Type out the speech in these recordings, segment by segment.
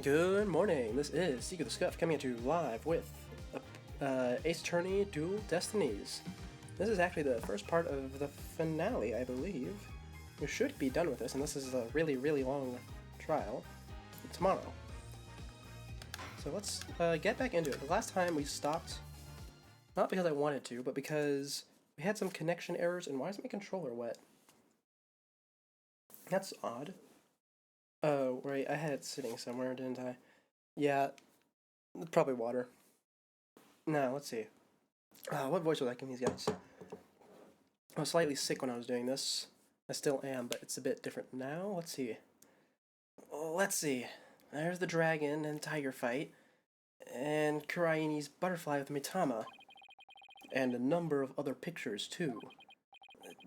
Good morning, this is Seek of the Scuff coming at you live with Ace Attorney Dual Destinies. This is actually the first part of the finale, I believe. We should be done with this, and this is a really, really long trial tomorrow. So let's get back into it. The last time we stopped, not because I wanted to, but because we had some connection errors, and why is my controller wet? That's odd. Oh, right, I had it sitting somewhere, didn't I? Yeah, probably water. Now, let's see. What voice was I giving these guys? I was slightly sick when I was doing this. I still am, but it's a bit different now. Let's see. There's the dragon and tiger fight, and Kuraini's butterfly with Mitama, and a number of other pictures, too.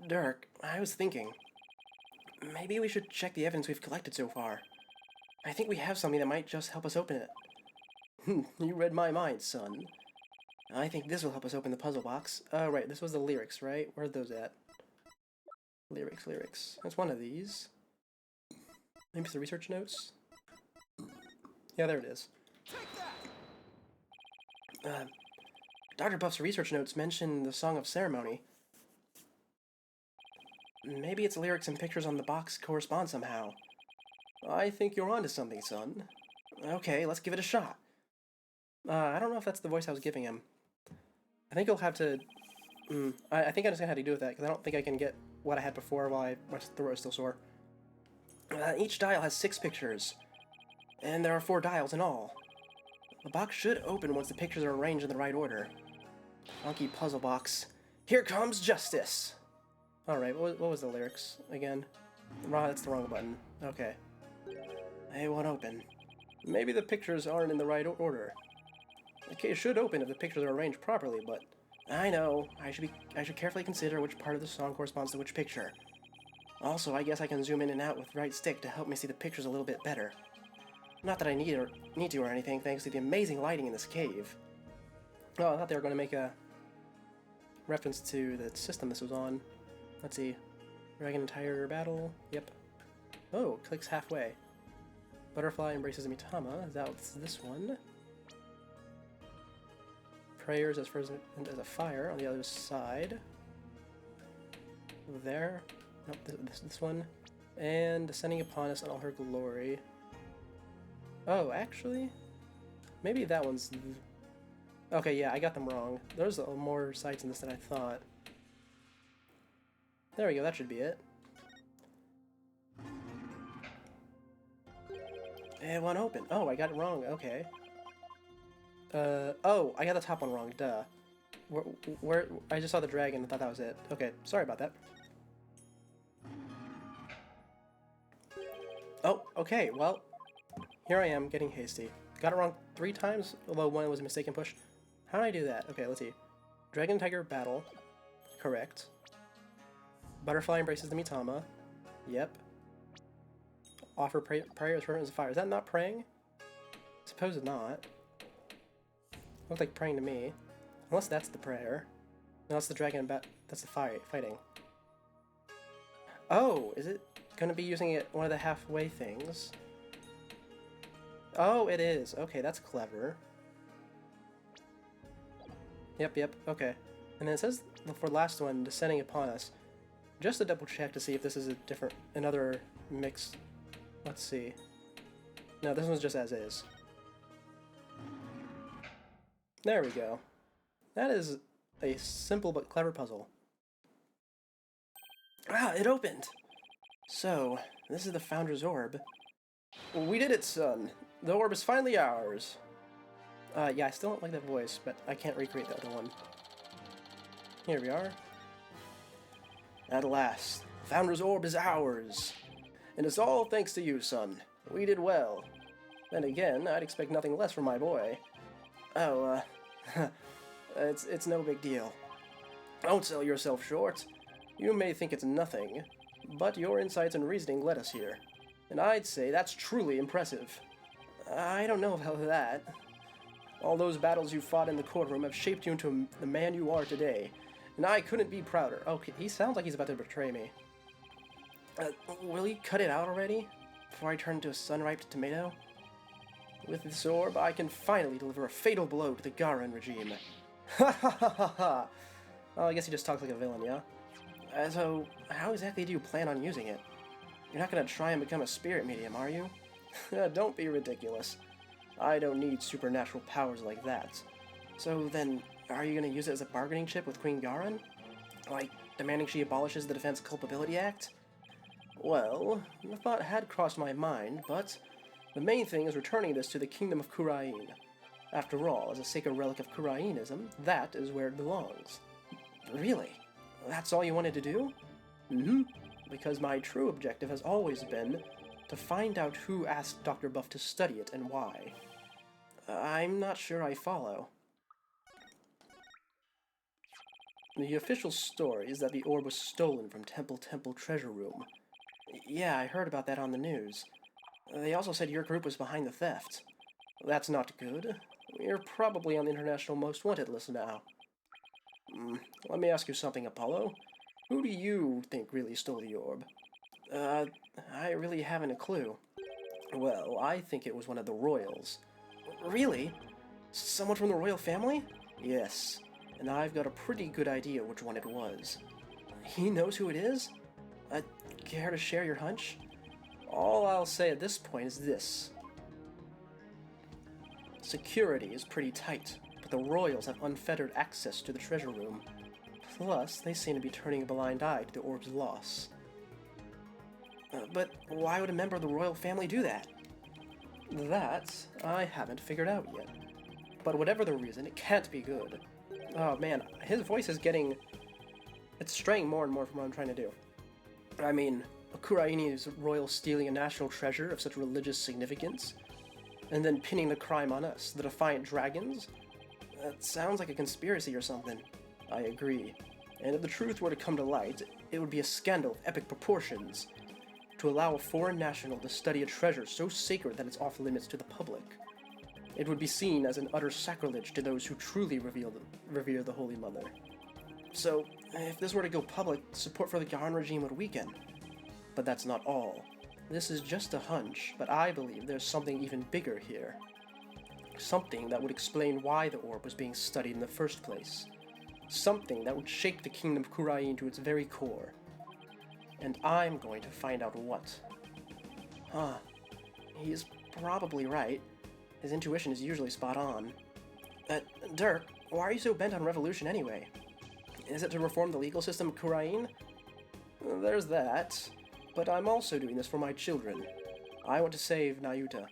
Dirk, I was thinking, maybe we should check the evidence we've collected so far. I think we have something that might just help us open it. You read my mind, son. I think this will help us open the puzzle box. Oh, right, this was the lyrics, right? Where are those at? Lyrics. That's one of these. Maybe it's the research notes? Yeah, there it is. Dr. Buff's research notes mention the Song of Ceremony. Maybe its lyrics and pictures on the box correspond somehow. I think you're onto something, son. Okay, let's give it a shot. I don't know if that's the voice I was giving him. I think you'll have to... I think I just gonna have to do with that, because I don't think I can get what I had before while my throat is still sore. Each dial has 6 pictures, and there are 4 dials in all. The box should open once the pictures are arranged in the right order. Funky puzzle box. Here comes justice! Alright, what was the lyrics again? That's the wrong button. Okay. They won't open. Maybe the pictures aren't in the right order. The case should open if the pictures are arranged properly, but... I know. I should carefully consider which part of the song corresponds to which picture. Also, I guess I can zoom in and out with the right stick to help me see the pictures a little bit better. Not that I need to or anything, thanks to the amazing lighting in this cave. Oh, I thought they were going to make a reference to the system this was on. Let's see. Dragon and Tiger battle. Yep. Oh, clicks halfway. Butterfly embraces Mitama. Is that this one? Prayers as far as a fire on the other side. There. Nope, this one. And descending upon us in all her glory. Oh, actually? Maybe that one's... Okay, yeah, I got them wrong. There's more sides in this than I thought. There we go, that should be it. It won't open. Oh, I got it wrong, okay. Oh, I got the top one wrong, duh. Where I just saw the dragon and thought that was it. Okay, sorry about that. Oh, okay, well, here I am getting hasty. Got it wrong 3 times, although one was a mistaken push. How did I do that? Okay, let's see. Dragon Tiger battle. Correct. Butterfly embraces the Mitama. Yep. Offer prayers for as a fire. Is that not praying? Suppose not. Looks like praying to me. Unless that's the prayer. No, that's the dragon that's the fighting. Oh, is it gonna be using it one of the halfway things? Oh, it is. Okay, that's clever. Yep, okay. And then it says for the last one, descending upon us. Just to double check to see if this is another mix. Let's see. No, this one's just as is. There we go. That is a simple but clever puzzle. Ah, it opened! So, this is the Founder's Orb. We did it, son! The orb is finally ours! Yeah, I still don't like that voice, but I can't recreate the other one. Here we are. At last, the Founder's Orb is ours! And it's all thanks to you, son. We did well. Then again, I'd expect nothing less from my boy. Oh, it's no big deal. Don't sell yourself short. You may think it's nothing, but your insights and reasoning led us here. And I'd say that's truly impressive. I don't know about that. All those battles you fought in the courtroom have shaped you into the man you are today, and I couldn't be prouder. Okay, he sounds like he's about to betray me. Will you cut it out already? Before I turn into a sun-ripe tomato? With this orb, I can finally deliver a fatal blow to the Garan regime. Ha ha ha ha ha! Well, I guess he just talks like a villain, yeah? So, how exactly do you plan on using it? You're not gonna try and become a spirit medium, are you? Don't be ridiculous. I don't need supernatural powers like that. So then, are you gonna use it as a bargaining chip with Queen Garan? Like, demanding she abolishes the Defense Culpability Act? Well, the thought had crossed my mind, but the main thing is returning this to the Kingdom of Khura'in. After all, as a sacred relic of Khura'inism, that is where it belongs. Really? That's all you wanted to do? Mm-hmm. Because my true objective has always been to find out who asked Dr. Buff to study it and why. I'm not sure I follow. The official story is that the orb was stolen from Temple Treasure Room. Yeah, I heard about that on the news. They also said your group was behind the theft. That's not good. You're probably on the International Most Wanted list now. Let me ask you something, Apollo. Who do you think really stole the orb? I really haven't a clue. Well, I think it was one of the royals. Really? Someone from the royal family? Yes. And I've got a pretty good idea which one it was. He knows who it is? Care to share your hunch? All I'll say at this point is this. Security is pretty tight, but the royals have unfettered access to the treasure room. Plus, they seem to be turning a blind eye to the orb's loss. But why would a member of the royal family do that? That I haven't figured out yet. But whatever the reason, it can't be good. Oh man, his voice is getting... It's straying more and more from what I'm trying to do. I mean, Khura'ini's royal stealing a national treasure of such religious significance, and then pinning the crime on us, the Defiant Dragons? That sounds like a conspiracy or something. I agree. And if the truth were to come to light, it would be a scandal of epic proportions. To allow a foreign national to study a treasure so sacred that it's off limits to the public. It would be seen as an utter sacrilege to those who truly revere the Holy Mother. So, if this were to go public, support for the Garan regime would weaken. But that's not all. This is just a hunch, but I believe there's something even bigger here. Something that would explain why the orb was being studied in the first place. Something that would shake the kingdom of Khura'in to its very core. And I'm going to find out what. He's probably right. His intuition is usually spot on. Dirk, why are you so bent on revolution anyway? Is it to reform the legal system of Khura'in? There's that. But I'm also doing this for my children. I want to save Nayuta.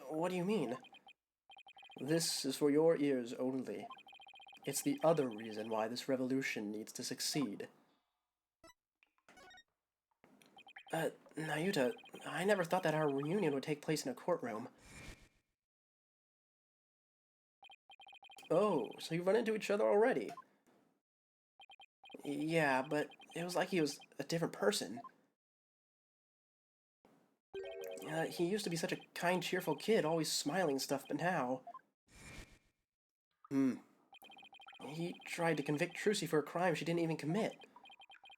What do you mean? This is for your ears only. It's the other reason why this revolution needs to succeed. Nayuta, I never thought that our reunion would take place in a courtroom. Oh, so you've run into each other already? Yeah, but it was like he was a different person. He used to be such a kind, cheerful kid, always smiling and stuff, but now... He tried to convict Trucy for a crime she didn't even commit.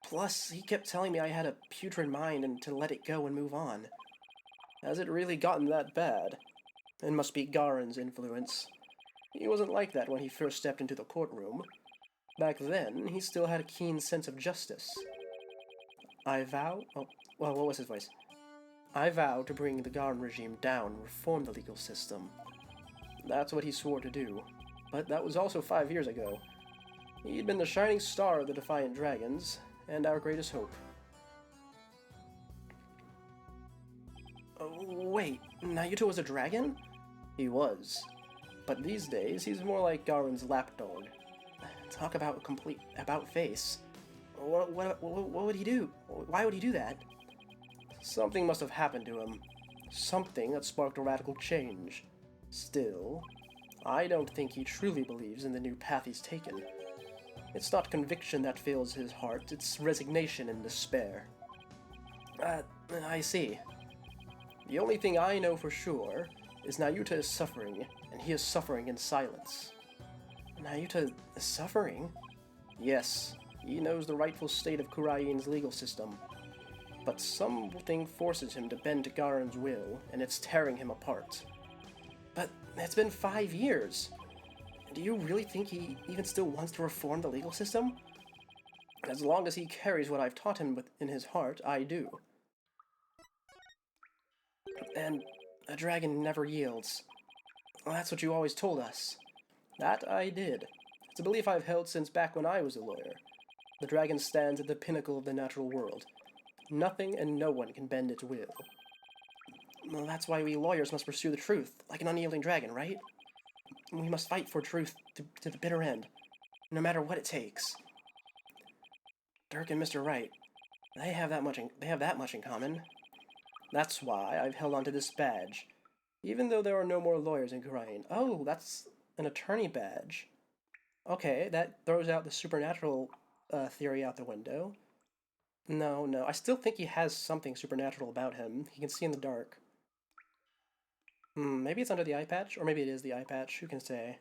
Plus, he kept telling me I had a putrid mind and to let it go and move on. Has it really gotten that bad? It must be Garen's influence. He wasn't like that when he first stepped into the courtroom. Back then, he still had a keen sense of justice. I vow... Oh, well, what was his voice? I vow to bring the Garen regime down and reform the legal system. That's what he swore to do. But that was also 5 years ago. He'd been the shining star of the Defiant Dragons, and our greatest hope. Oh, wait, Nayuta was a dragon? He was. But these days, he's more like Garen's lapdog. Talk about a complete about-face. What would he do? Why would he do that? Something must have happened to him. Something that sparked a radical change. Still, I don't think he truly believes in the new path he's taken. It's not conviction that fills his heart, it's resignation and despair. I see. The only thing I know for sure is Nayuta is suffering, and he is suffering in silence. Nayuta is suffering? Yes, he knows the rightful state of Khura'in's legal system. But something forces him to bend to Garen's will, and it's tearing him apart. It's been 5 years. Do you really think he even still wants to reform the legal system? As long as he carries what I've taught him in his heart, I do. And a dragon never yields. Well, that's what you always told us. That I did. It's a belief I've held since back when I was a lawyer. The dragon stands at the pinnacle of the natural world. Nothing and no one can bend its will. Well, that's why we lawyers must pursue the truth, like an unyielding dragon, right? We must fight for truth to the bitter end, no matter what it takes. Dirk and Mr. Wright, they have that much in common. That's why I've held on to this badge, even though there are no more lawyers in Khura'in. Oh, that's an attorney badge. Okay, that throws out the supernatural theory out the window. No, I still think he has something supernatural about him. He can see in the dark. Maybe it's under the eye patch, or maybe it is the eye patch, who can say?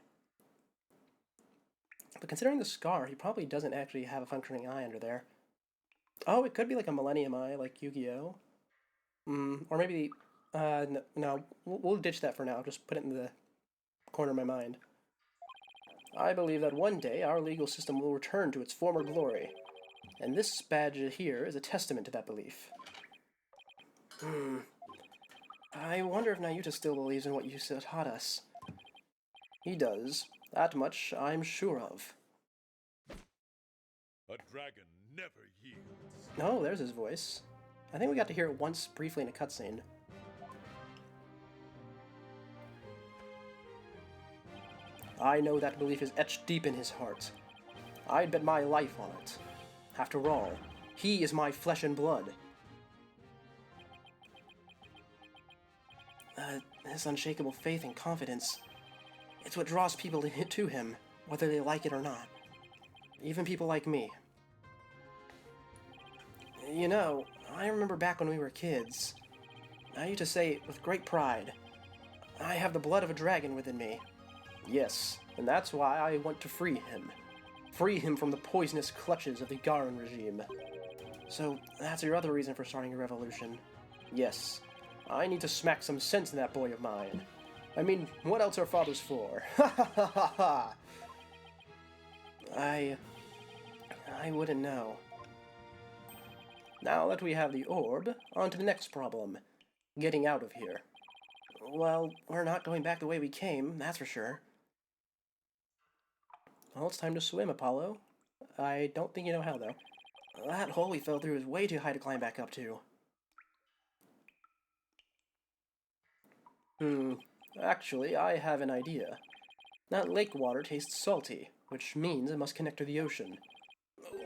But considering the scar, he probably doesn't actually have a functioning eye under there. Oh, it could be like a Millennium Eye, like Yu-Gi-Oh! Or maybe, no, we'll ditch that for now, just put it in the corner of my mind. I believe that one day our legal system will return to its former glory, and this badge here is a testament to that belief. I wonder if Nayuta still believes in what you taught us. He does. That much I'm sure of. A dragon never yields. Oh, there's his voice. I think we got to hear it once briefly in a cutscene. I know that belief is etched deep in his heart. I'd bet my life on it. After all, he is my flesh and blood. His unshakable faith and confidence, it's what draws people to him, whether they like it or not. Even people like me. You know, I remember back when we were kids, I used to say with great pride, I have the blood of a dragon within me. Yes, and that's why I want to free him. Free him from the poisonous clutches of the Garan regime. So, that's your other reason for starting a revolution. Yes, I need to smack some sense in that boy of mine. I mean, what else are fathers for? Ha ha ha ha ha! I wouldn't know. Now that we have the orb, on to the next problem. Getting out of here. Well, we're not going back the way we came, that's for sure. Well, it's time to swim, Apollo. I don't think you know how, though. That hole we fell through is way too high to climb back up to. Actually, I have an idea. That lake water tastes salty, which means it must connect to the ocean.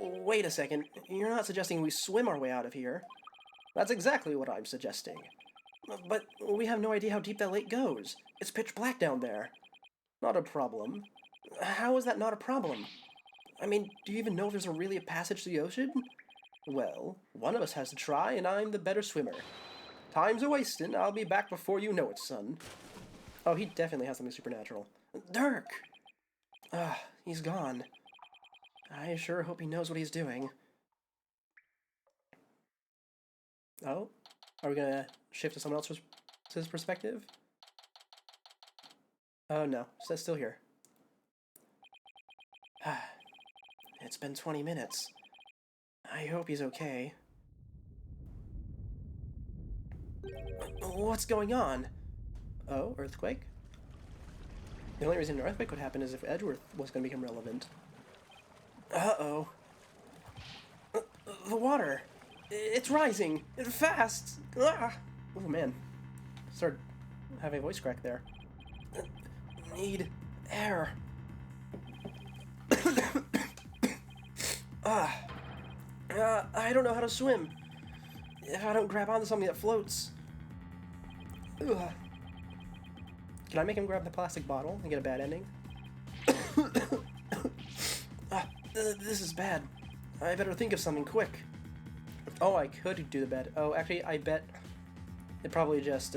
Wait a second, you're not suggesting we swim our way out of here? That's exactly what I'm suggesting. But we have no idea how deep that lake goes. It's pitch black down there. Not a problem. How is that not a problem? I mean, do you even know if there's really a passage to the ocean? Well, one of us has to try, and I'm the better swimmer. Time's a-wastin', I'll be back before you know it, son. Oh, he definitely has something supernatural. Dirk! He's gone. I sure hope he knows what he's doing. Oh? Are we gonna shift to someone else's perspective? Oh no, it's still here. It's been 20 minutes. I hope he's okay. What's going on? Oh, earthquake? The only reason an earthquake would happen is if Edgeworth was going to become relevant. Uh-oh. The water! It's rising! Fast! Ah! Oh man. Started having a voice crack there. Need air. I don't know how to swim. If I don't grab onto something that floats. Ugh. Can I make him grab the plastic bottle and get a bad ending? This is bad. I better think of something quick. Oh, I could do the bed. Oh, actually, I bet it probably just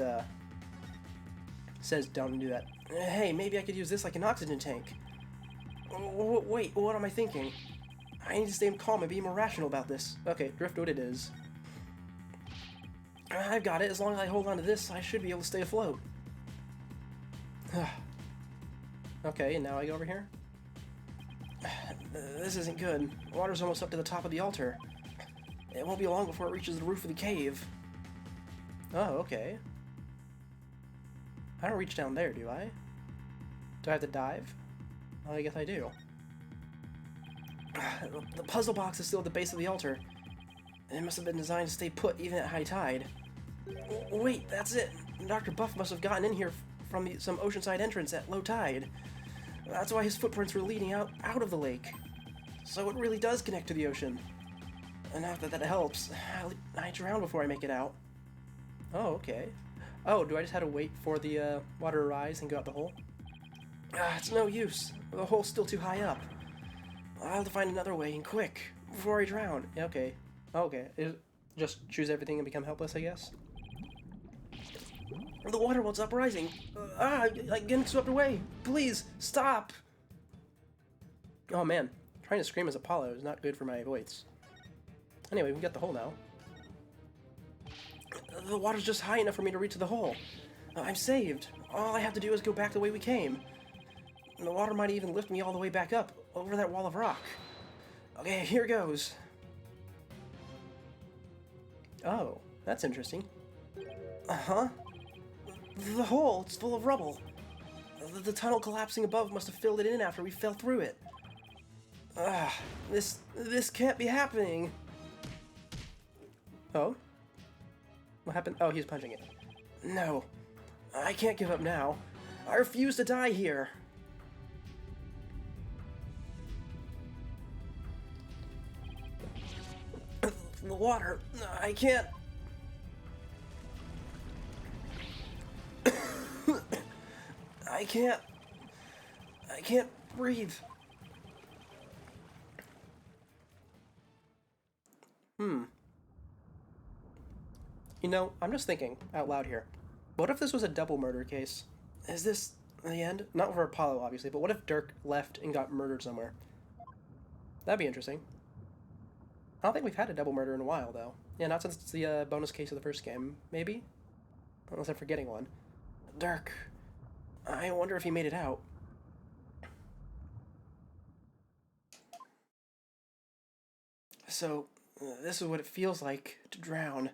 says don't do that. Hey, maybe I could use this like an oxygen tank. Wait, what am I thinking? I need to stay calm and be more rational about this. Okay, driftwood it is. I've got it. As long as I hold on to this, I should be able to stay afloat. Okay, and now I go over here? This isn't good. Water's almost up to the top of the altar. It won't be long before it reaches the roof of the cave. Oh, okay. I don't reach down there, do I? Do I have to dive? Well, I guess I do. The puzzle box is still at the base of the altar. It must have been designed to stay put even at high tide. Wait, that's it. Dr. Buff must have gotten in here from some oceanside entrance at low tide. That's why his footprints were leading out of the lake. So it really does connect to the ocean. And not that helps. I drown before I make it out. Oh, okay. Oh, do I just have to wait for the water to rise and go out the hole? It's no use. The hole's still too high up. I'll have to find another way, and quick, before I drown. Yeah, okay. Okay. Just choose everything and become helpless, I guess? The water won't stop rising. I'm getting swept away. Please, stop! Oh man, trying to scream as Apollo is not good for my voice. Anyway, we got the hole now. The water's just high enough for me to reach the hole. I'm saved. All I have to do is go back the way we came. And the water might even lift me all the way back up, over that wall of rock. Okay, here goes. Oh, that's interesting. Uh-huh. The hole, it's full of rubble. The tunnel collapsing above must have filled it in after we fell through it. This can't be happening. Oh? What happened? Oh, he's punching it. No. I can't give up now. I refuse to die here. The water. I can't. I can't breathe. You know, I'm just thinking out loud here. What if this was a double murder case? Is this the end? Not for Apollo, obviously, but what if Dirk left and got murdered somewhere? That'd be interesting. I don't think we've had a double murder in a while, though. Yeah, not since it's the bonus case of the first game. Maybe? Unless I'm forgetting one. Dirk. I wonder if he made it out. So, this is what it feels like to drown.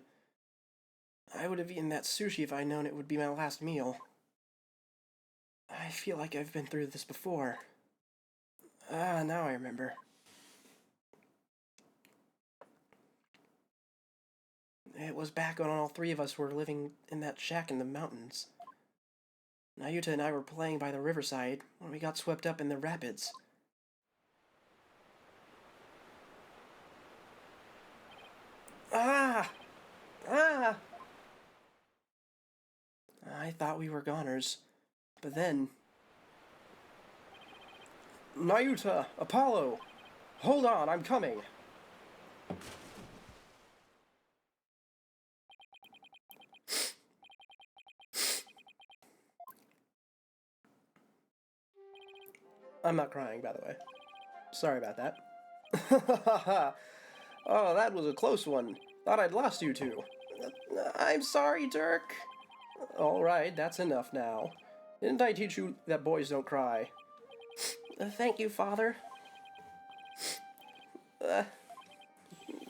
I would have eaten that sushi if I'd known it would be my last meal. I feel like I've been through this before. Now I remember. It was back when all three of us were living in that shack in the mountains. Nayuta and I were playing by the riverside when we got swept up in the rapids. Ah! Ah! I thought we were goners, but then... Nayuta! Apollo! Hold on, I'm coming! I'm not crying, by the way. Sorry about that. Oh, that was a close one. Thought I'd lost you two. I'm sorry, Dirk. Alright, that's enough now. Didn't I teach you that boys don't cry? Thank you, Father.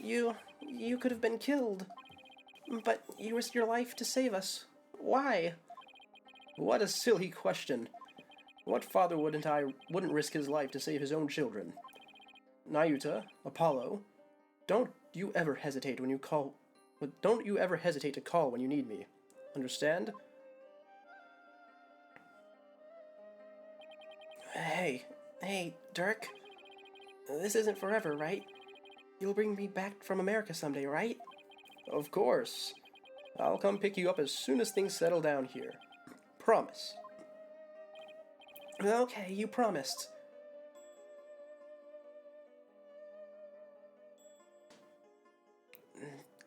You could have been killed. But you risked your life to save us. Why? What a silly question. What father wouldn't risk his life to save his own children? Nayuta, Apollo, don't you ever hesitate when you call. Don't you ever hesitate to call when you need me. Understand? Hey, Dirk. This isn't forever, right? You'll bring me back from America someday, right? Of course. I'll come pick you up as soon as things settle down here. Promise. Okay, you promised.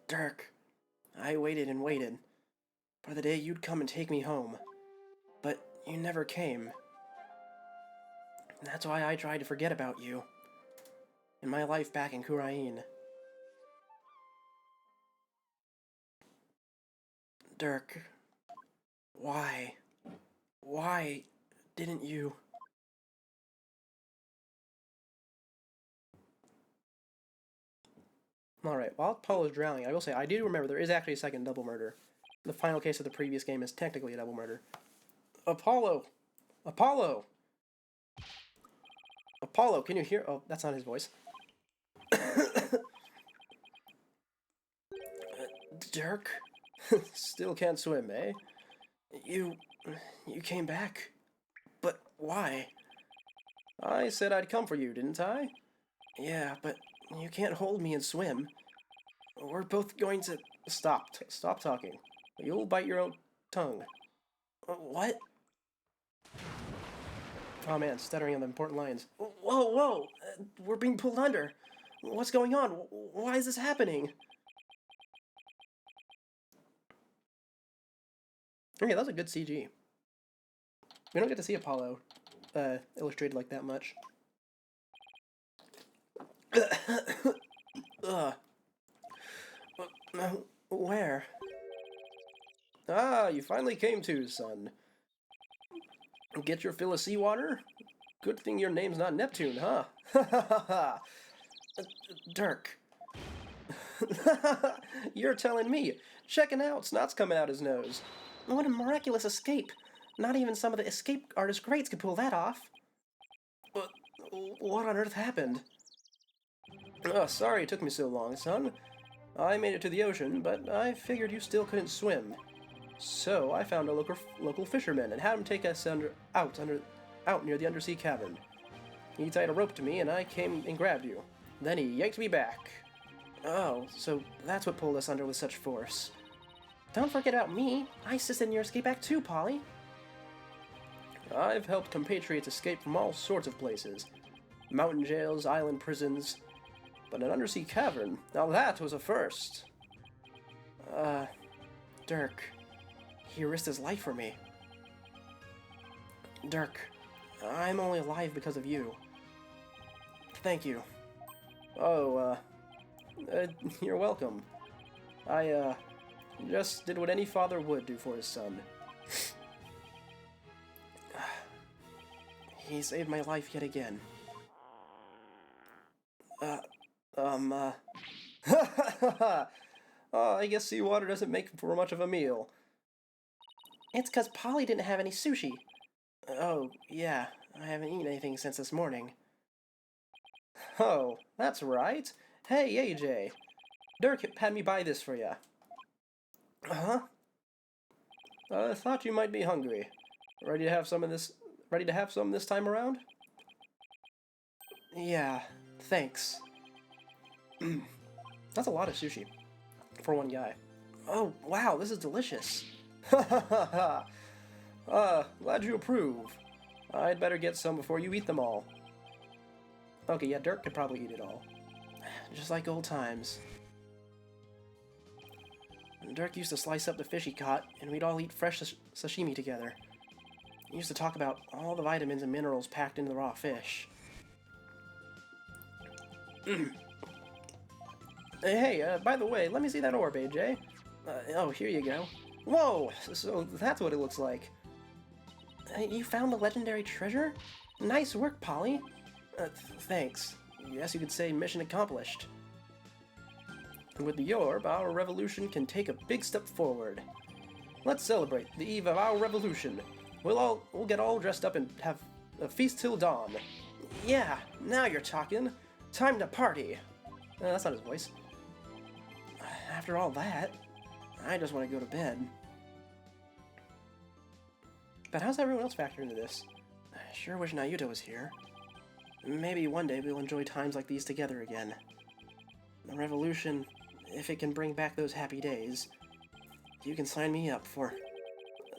Dirk, I waited and waited for the day you'd come and take me home. But you never came. That's why I tried to forget about you. And my life back in Khura'in. Dirk, why? why didn't you... Alright, while Apollo's drowning, I will say, I do remember there is actually a second double murder. The final case of the previous game is technically a double murder. Apollo! Apollo! Apollo, can you hear... Oh, that's not his voice. Dirk? Still can't swim, eh? You came back? But why? I said I'd come for you, didn't I? Yeah, but you can't hold me and swim. We're both going to... Stop talking. You'll bite your own tongue. What? Oh man, stuttering on the important lines. Whoa! We're being pulled under. What's going on? Why is this happening? Okay, that was a good CG. We don't get to see Apollo illustrated like that much. Where? Ah, you finally came to, son. Get your fill of seawater? Good thing your name's not Neptune, huh? Dirk. You're telling me. Checking out, snot's coming out his nose. What a miraculous escape. Not even some of the escape artist greats could pull that off. But what on earth happened? Oh, sorry it took me so long, son. I made it to the ocean, but I figured you still couldn't swim. So I found a local fisherman and had him take us out near the undersea cavern. He tied a rope to me and I came and grabbed you. Then he yanked me back. Oh, so that's what pulled us under with such force. Don't forget about me. I assisted in your escape back too, Polly. I've helped compatriots escape from all sorts of places. Mountain jails, island prisons. But an undersea cavern, now that was a first. Dirk. He risked his life for me. Dirk, I'm only alive because of you. Thank you. Oh, you're welcome. I, just did what any father would do for his son. He saved my life yet again. I guess seawater doesn't make for much of a meal. It's 'cause Polly didn't have any sushi. Oh, yeah, I haven't eaten anything since this morning. Oh, that's right. Hey, AJ. Dirk had me buy this for ya. Huh? I thought you might be hungry. Ready to have some this time around? Yeah, thanks. That's a lot of sushi for one guy. Oh, wow, this is delicious. Glad you approve. I'd better get some before you eat them all. Okay, yeah, Dirk could probably eat it all. Just like old times. Dirk used to slice up the fish he caught, and we'd all eat fresh sashimi together. He used to talk about all the vitamins and minerals packed into the raw fish. Hey, by the way, let me see that orb, AJ. Oh, here you go. Whoa! So that's what it looks like. You found the legendary treasure? Nice work, Polly. Thanks. Yes, you could say mission accomplished. With the orb, our revolution can take a big step forward. Let's celebrate the eve of our revolution. We'll get all dressed up and have a feast till dawn. Yeah, now you're talking. Time to party. That's not his voice. After all that, I just want to go to bed. But how's everyone else factor into this? I sure wish Nayuta was here. Maybe one day we'll enjoy times like these together again. The revolution, if it can bring back those happy days, you can sign me up for...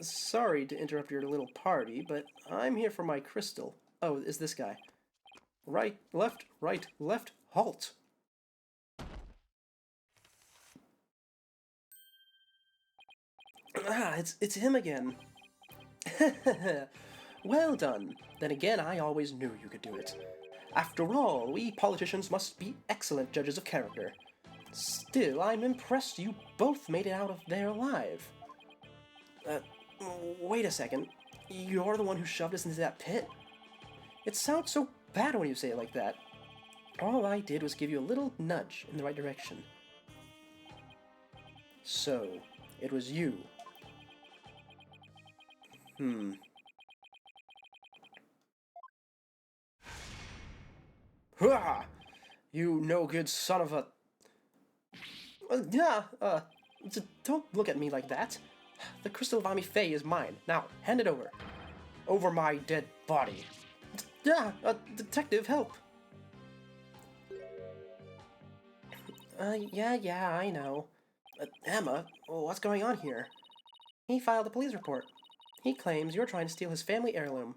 Sorry to interrupt your little party, but I'm here for my crystal. Oh, is this guy. Right, left, halt! Ah, it's him again. Well done. Then again, I always knew you could do it. After all, we politicians must be excellent judges of character. Still, I'm impressed you both made it out of there alive. Wait a second. You're the one who shoved us into that pit? It sounds so bad when you say it like that. All I did was give you a little nudge in the right direction. So, it was you. Hurrah! You no good son of a... don't look at me like that. The Crystal of Ami Fae is mine. Now, hand it over. Over my dead body. Detective, help! Yeah, I know. Emma, what's going on here? He filed a police report. He claims you're trying to steal his family heirloom.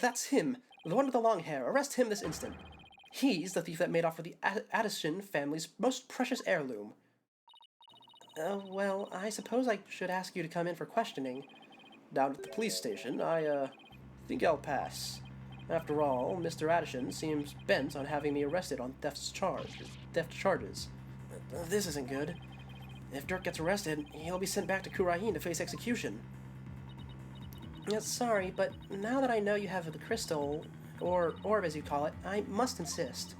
That's him. The one with the long hair. Arrest him this instant. He's the thief that made off with the Addison family's most precious heirloom. Well, I suppose I should ask you to come in for questioning. Down at the police station, I think I'll pass. After all, Mr. Addison seems bent on having me arrested on theft charges. This isn't good. If Dirk gets arrested, he'll be sent back to Kurain to face execution. Sorry, but now that I know you have the crystal, or orb as you call it, I must insist.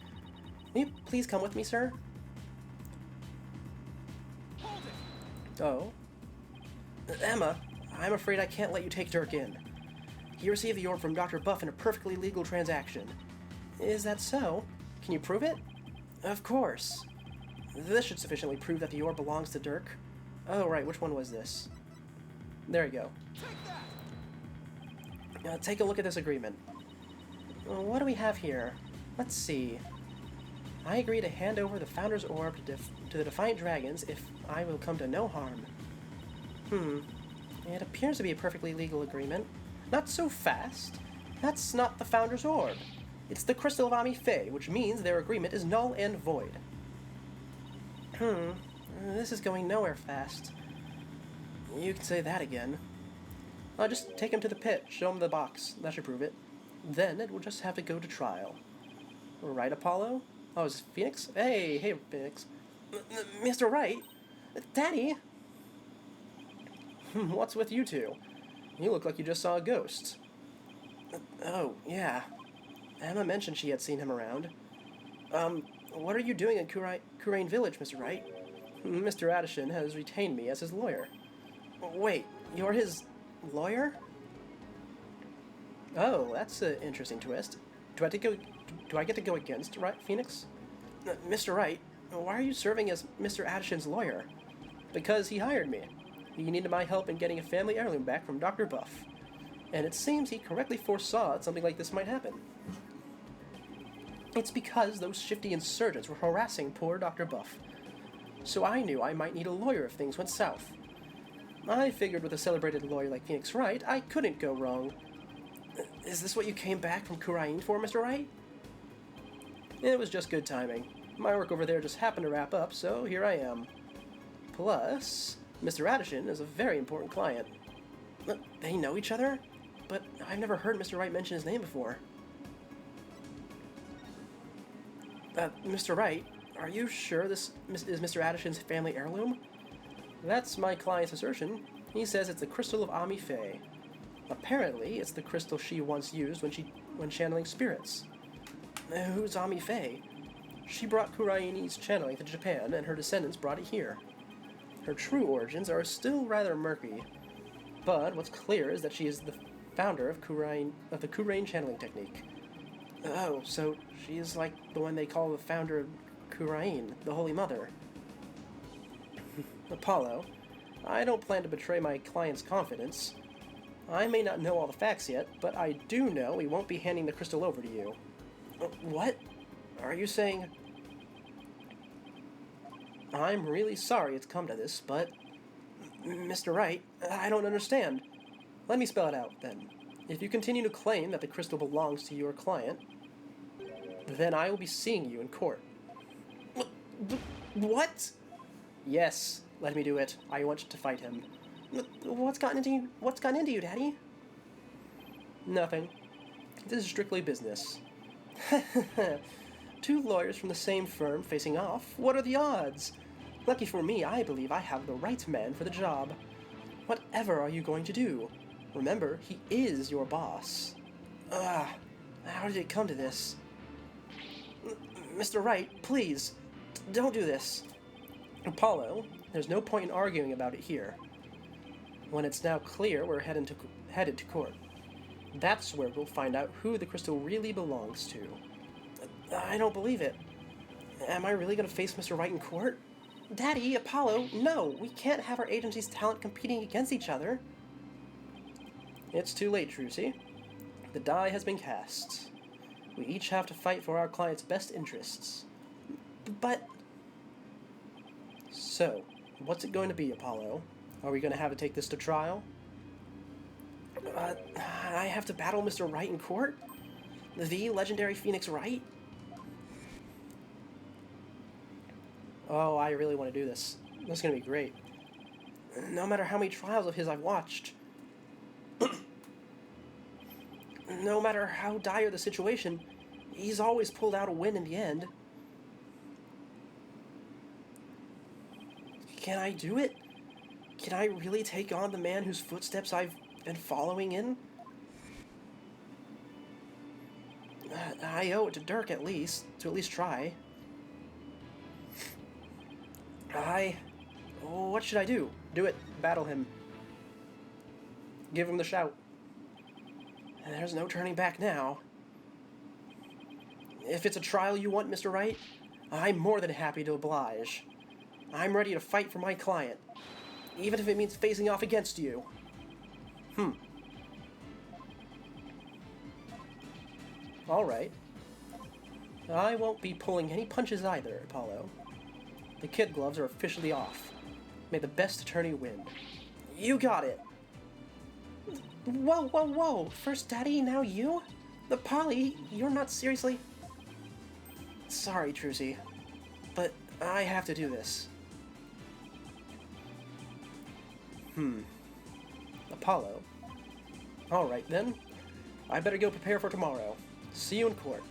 Will you please come with me, sir? Oh? Emma, I'm afraid I can't let you take Dirk in. He received the orb from Dr. Buff in a perfectly legal transaction. Is that so? Can you prove it? Of course. This should sufficiently prove that the orb belongs to Dirk. Oh, right, which one was this? There you go. Take a look at this agreement. What do we have here? Let's see. I agree to hand over the Founder's Orb to the Defiant Dragons if I will come to no harm. It appears to be a perfectly legal agreement. Not so fast. That's not the Founder's Orb. It's the Crystal of Ami Fae, which means their agreement is null and void. This is going nowhere fast. You can say that again. I'll just take him to the pit, show him the box. That should prove it. Then it will just have to go to trial. Right, Apollo? Oh, is Phoenix? Hey, Phoenix. Mr. Wright? Daddy? What's with you two? You look like you just saw a ghost. Oh, yeah. Emma mentioned she had seen him around. What are you doing in Kurain Village, Mr. Wright? Mr. Addison has retained me as his lawyer. Wait, you're his lawyer? Oh, that's an interesting twist. Do I get to go against Phoenix? Mr. Wright, why are you serving as Mr. Addison's lawyer? Because he hired me. He needed my help in getting a family heirloom back from Dr. Buff. And it seems he correctly foresaw something like this might happen. It's because those shifty insurgents were harassing poor Dr. Buff. So I knew I might need a lawyer if things went south. I figured with a celebrated lawyer like Phoenix Wright, I couldn't go wrong. Is this what you came back from Kurain for, Mr. Wright? It was just good timing. My work over there just happened to wrap up, so here I am. Plus, Mr. Addison is a very important client. They know each other? But I've never heard Mr. Wright mention his name before. Mr. Wright, are you sure this is Mr. Addison's family heirloom? That's my client's assertion. He says it's the Crystal of Ami Fae. Apparently, it's the crystal she once used when channeling spirits. Who's Ami Fae? She brought Kuraini's channeling to Japan, and her descendants brought it here. Her true origins are still rather murky, but what's clear is that she is the founder of the Kurain channeling technique. Oh, so she is like the one they call the founder of Kurain, the Holy Mother. Apollo, I don't plan to betray my client's confidence. I may not know all the facts yet, but I do know we won't be handing the crystal over to you. What? Are you saying... I'm really sorry it's come to this, but... Mr. Wright, I don't understand. Let me spell it out, then. If you continue to claim that the crystal belongs to your client, then I will be seeing you in court. What? Yes, let me do it. I want to fight him. What's gotten into you, Daddy? Nothing. This is strictly business. Two lawyers from the same firm facing off. What are the odds? Lucky for me, I believe I have the right man for the job. Whatever are you going to do? Remember, he is your boss. Ah, how did it come to this? Mr. Wright, please, don't do this. Apollo, there's no point in arguing about it here. When it's now clear we're headed to court. That's where we'll find out who the crystal really belongs to. I don't believe it. Am I really going to face Mr. Wright in court? Daddy, Apollo, no! We can't have our agency's talent competing against each other. It's too late, Trucy. The die has been cast. We each have to fight for our client's best interests. But... So, what's it going to be, Apollo? Are we going to have to take this to trial? I have to battle Mr. Wright in court? The legendary Phoenix Wright? Oh, I really want to do this. This is going to be great. No matter how many trials of his I've watched, no matter how dire the situation, he's always pulled out a win in the end. Can I do it? Can I really take on the man whose footsteps I've been following in? I owe it to Dirk to at least try. What should I do? Do it. Battle him. Give him the shout. There's no turning back now. If it's a trial you want, Mr. Wright, I'm more than happy to oblige. I'm ready to fight for my client, even if it means facing off against you. Alright. I won't be pulling any punches either, Apollo. The kid gloves are officially off. May the best attorney win. You got it! Whoa, whoa, whoa! First Daddy, now you? The Polly, you're not seriously... Sorry, Trucy, but I have to do this. Apollo. Alright then. I better go prepare for tomorrow. See you in court.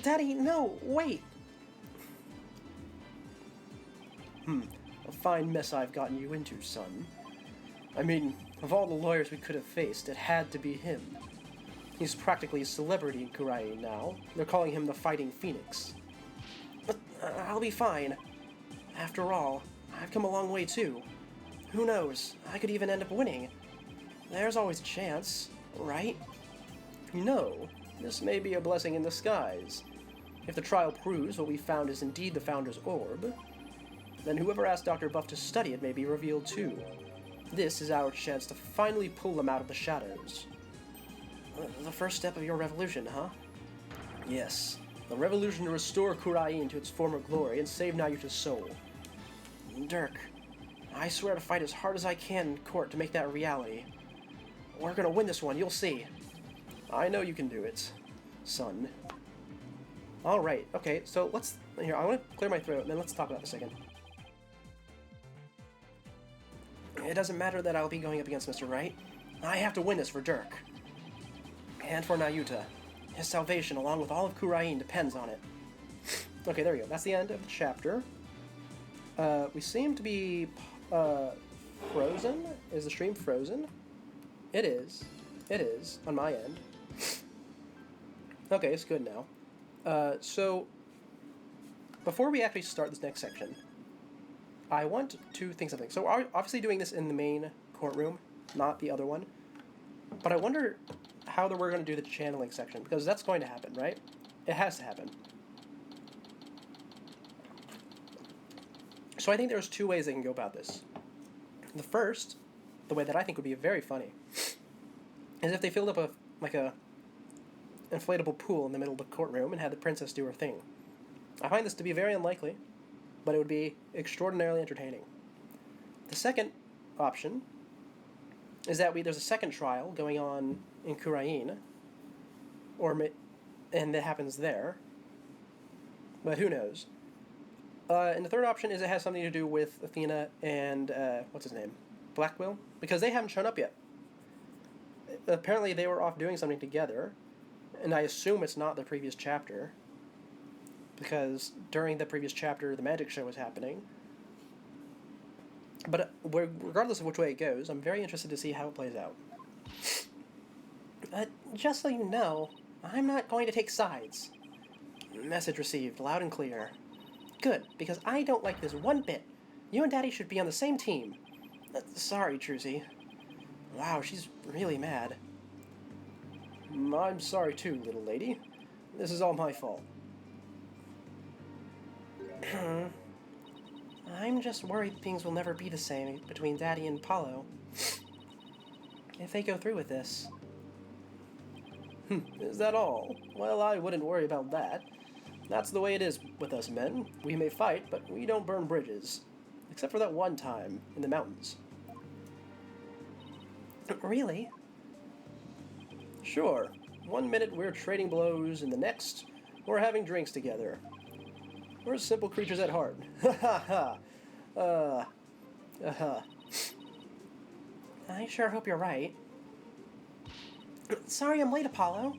Daddy, no, wait! A fine mess I've gotten you into, son. I mean, of all the lawyers we could have faced, it had to be him. He's practically a celebrity in Kurai now. They're calling him the Fighting Phoenix. But I'll be fine. After all, I've come a long way too. Who knows, I could even end up winning. There's always a chance, right? No, this may be a blessing in disguise. If the trial proves what we found is indeed the Founder's Orb, then whoever asked Dr. Buff to study it may be revealed too. This is our chance to finally pull them out of the shadows. The first step of your revolution, huh? Yes, the revolution to restore Kurai to its former glory and save Nayuta's soul. Dirk, I swear to fight as hard as I can in court to make that a reality. We're gonna win this one, you'll see. I know you can do it, son. Alright, okay, so let's... Here, I want to clear my throat, and then let's talk about this again. It doesn't matter that I'll be going up against Mr. Wright. I have to win this for Dirk. And for Nayuta. His salvation, along with all of Kurain, depends on it. Okay, there we go. That's the end of the chapter. We seem to be frozen. Is the stream frozen? It is. It is, on my end. Okay, it's good now. So, before we actually start this next section, I want to think something. So, we're obviously doing this in the main courtroom, not the other one. But I wonder how we're going to do the channeling section, because that's going to happen, right? It has to happen. So I think there's two ways they can go about this. The first, the way that I think would be very funny, is if they filled up a inflatable pool in the middle of the courtroom and had the princess do her thing. I find this to be very unlikely, but it would be extraordinarily entertaining. The second option is that there's a second trial going on in Kurain, and it happens there, but who knows. And the third option is it has something to do with Athena and, what's his name? Blackwill? Because they haven't shown up yet. Apparently they were off doing something together, and I assume it's not the previous chapter. because during the previous chapter, the magic show was happening. But regardless of which way it goes, I'm very interested to see how it plays out. Just so you know, I'm not going to take sides. Message received, loud and clear. Good, because I don't like this one bit. You and Daddy should be on the same team. Sorry, Trucy. Wow, she's really mad. I'm sorry too, little lady. This is all my fault. I'm just worried things will never be the same between Daddy and Apollo. If they go through with this. Is that all? Well, I wouldn't worry about that. That's the way it is with us men. We may fight, but we don't burn bridges. Except for that one time, in the mountains. Really? Sure. 1 minute we're trading blows, and the next, we're having drinks together. We're simple creatures at heart. Ha ha ha. I sure hope you're right. Sorry I'm late, Apollo.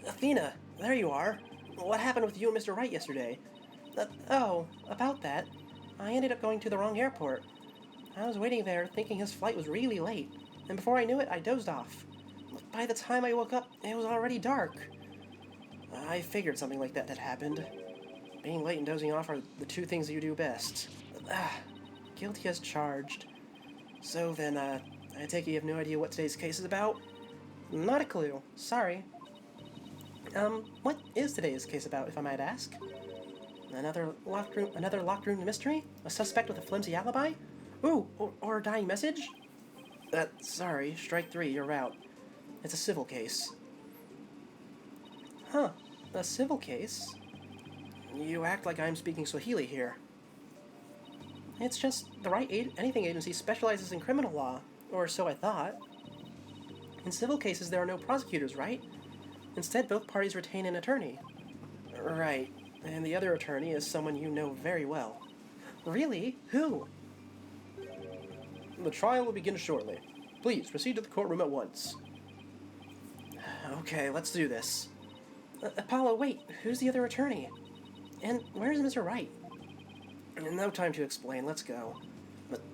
Athena, there you are. What happened with you and Mr. Wright yesterday? Oh, about that. I ended up going to the wrong airport. I was waiting there thinking his flight was really late, and before I knew it, I dozed off. By the time I woke up, it was already dark. I figured something like that had happened. Being late and dozing off are the two things you do best. Guilty as charged. So then, I take it you have no idea what today's case is about? Not a clue. Sorry. What is today's case about, if I might ask? Another locked room mystery? A suspect with a flimsy alibi? Ooh, or a dying message? Sorry, strike 3, you're out. It's a civil case. Huh, a civil case? You act like I'm speaking Swahili here. It's just the Wright Anything Agency specializes in criminal law, or so I thought. In civil cases, there are no prosecutors, right? Instead, both parties retain an attorney. Right, and the other attorney is someone you know very well. Really? Who? The trial will begin shortly. Please, proceed to the courtroom at once. Okay, let's do this. Apollo, wait, who's the other attorney? And where's Mr. Wright? No time to explain, let's go.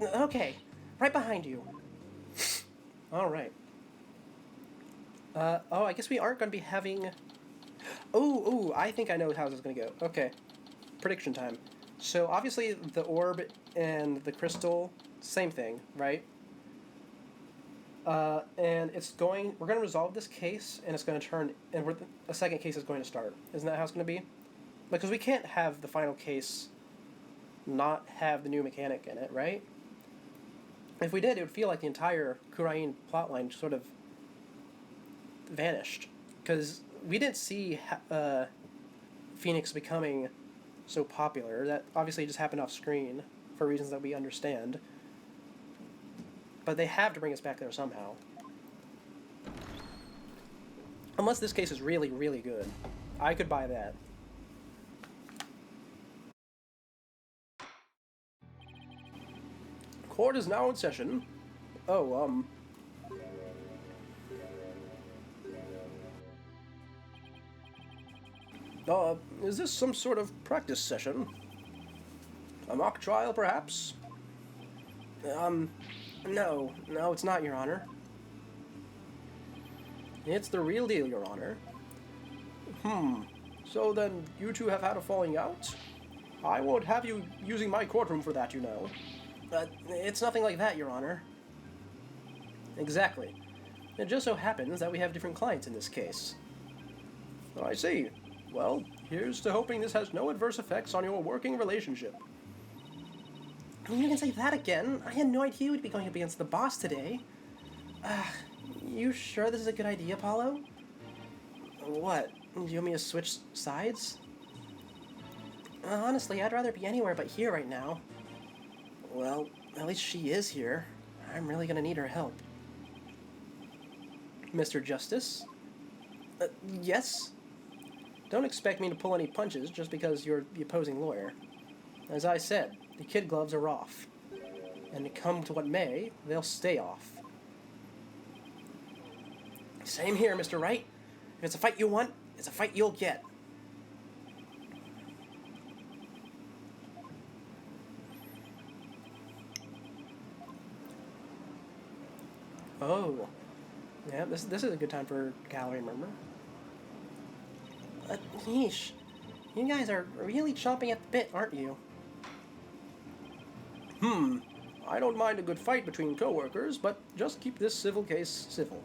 Okay, right behind you. Alright. I guess we aren't going to be having... Ooh, I think I know how this is going to go. Okay, prediction time. So, obviously, the orb and the crystal, same thing, right? And we're going to resolve this case, and it's going to turn, and a second case is going to start. Isn't that how it's going to be? Because we can't have the final case not have the new mechanic in it, right? If we did, it would feel like the entire Kurain plotline sort of vanished. Because we didn't see Phoenix becoming so popular. That obviously just happened off screen for reasons that we understand. But they have to bring us back there somehow. Unless this case is really, really good. I could buy that. Court is now in session. Is this some sort of practice session? A mock trial, perhaps? No, it's not, Your Honor. It's the real deal, Your Honor. So then you two have had a falling out? I won't have you using my courtroom for that, you know. It's nothing like that, Your Honor. Exactly. It just so happens that we have different clients in this case. I see. Well, here's to hoping this has no adverse effects on your working relationship. You can say that again? I had no idea we'd be going up against the boss today. You sure this is a good idea, Apollo? What? Do you want me to switch sides? Honestly, I'd rather be anywhere but here right now. Well, at least she is here. I'm really gonna need her help. Mr. Justice? Yes? Don't expect me to pull any punches just because you're the opposing lawyer. As I said, the kid gloves are off. And come to what may, they'll stay off. Same here, Mr. Wright. If it's a fight you want, it's a fight you'll get. Oh. Yeah, this is a good time for gallery murmur. Yeesh. You guys are really chomping at the bit, aren't you? I don't mind a good fight between co-workers, but just keep this civil case civil.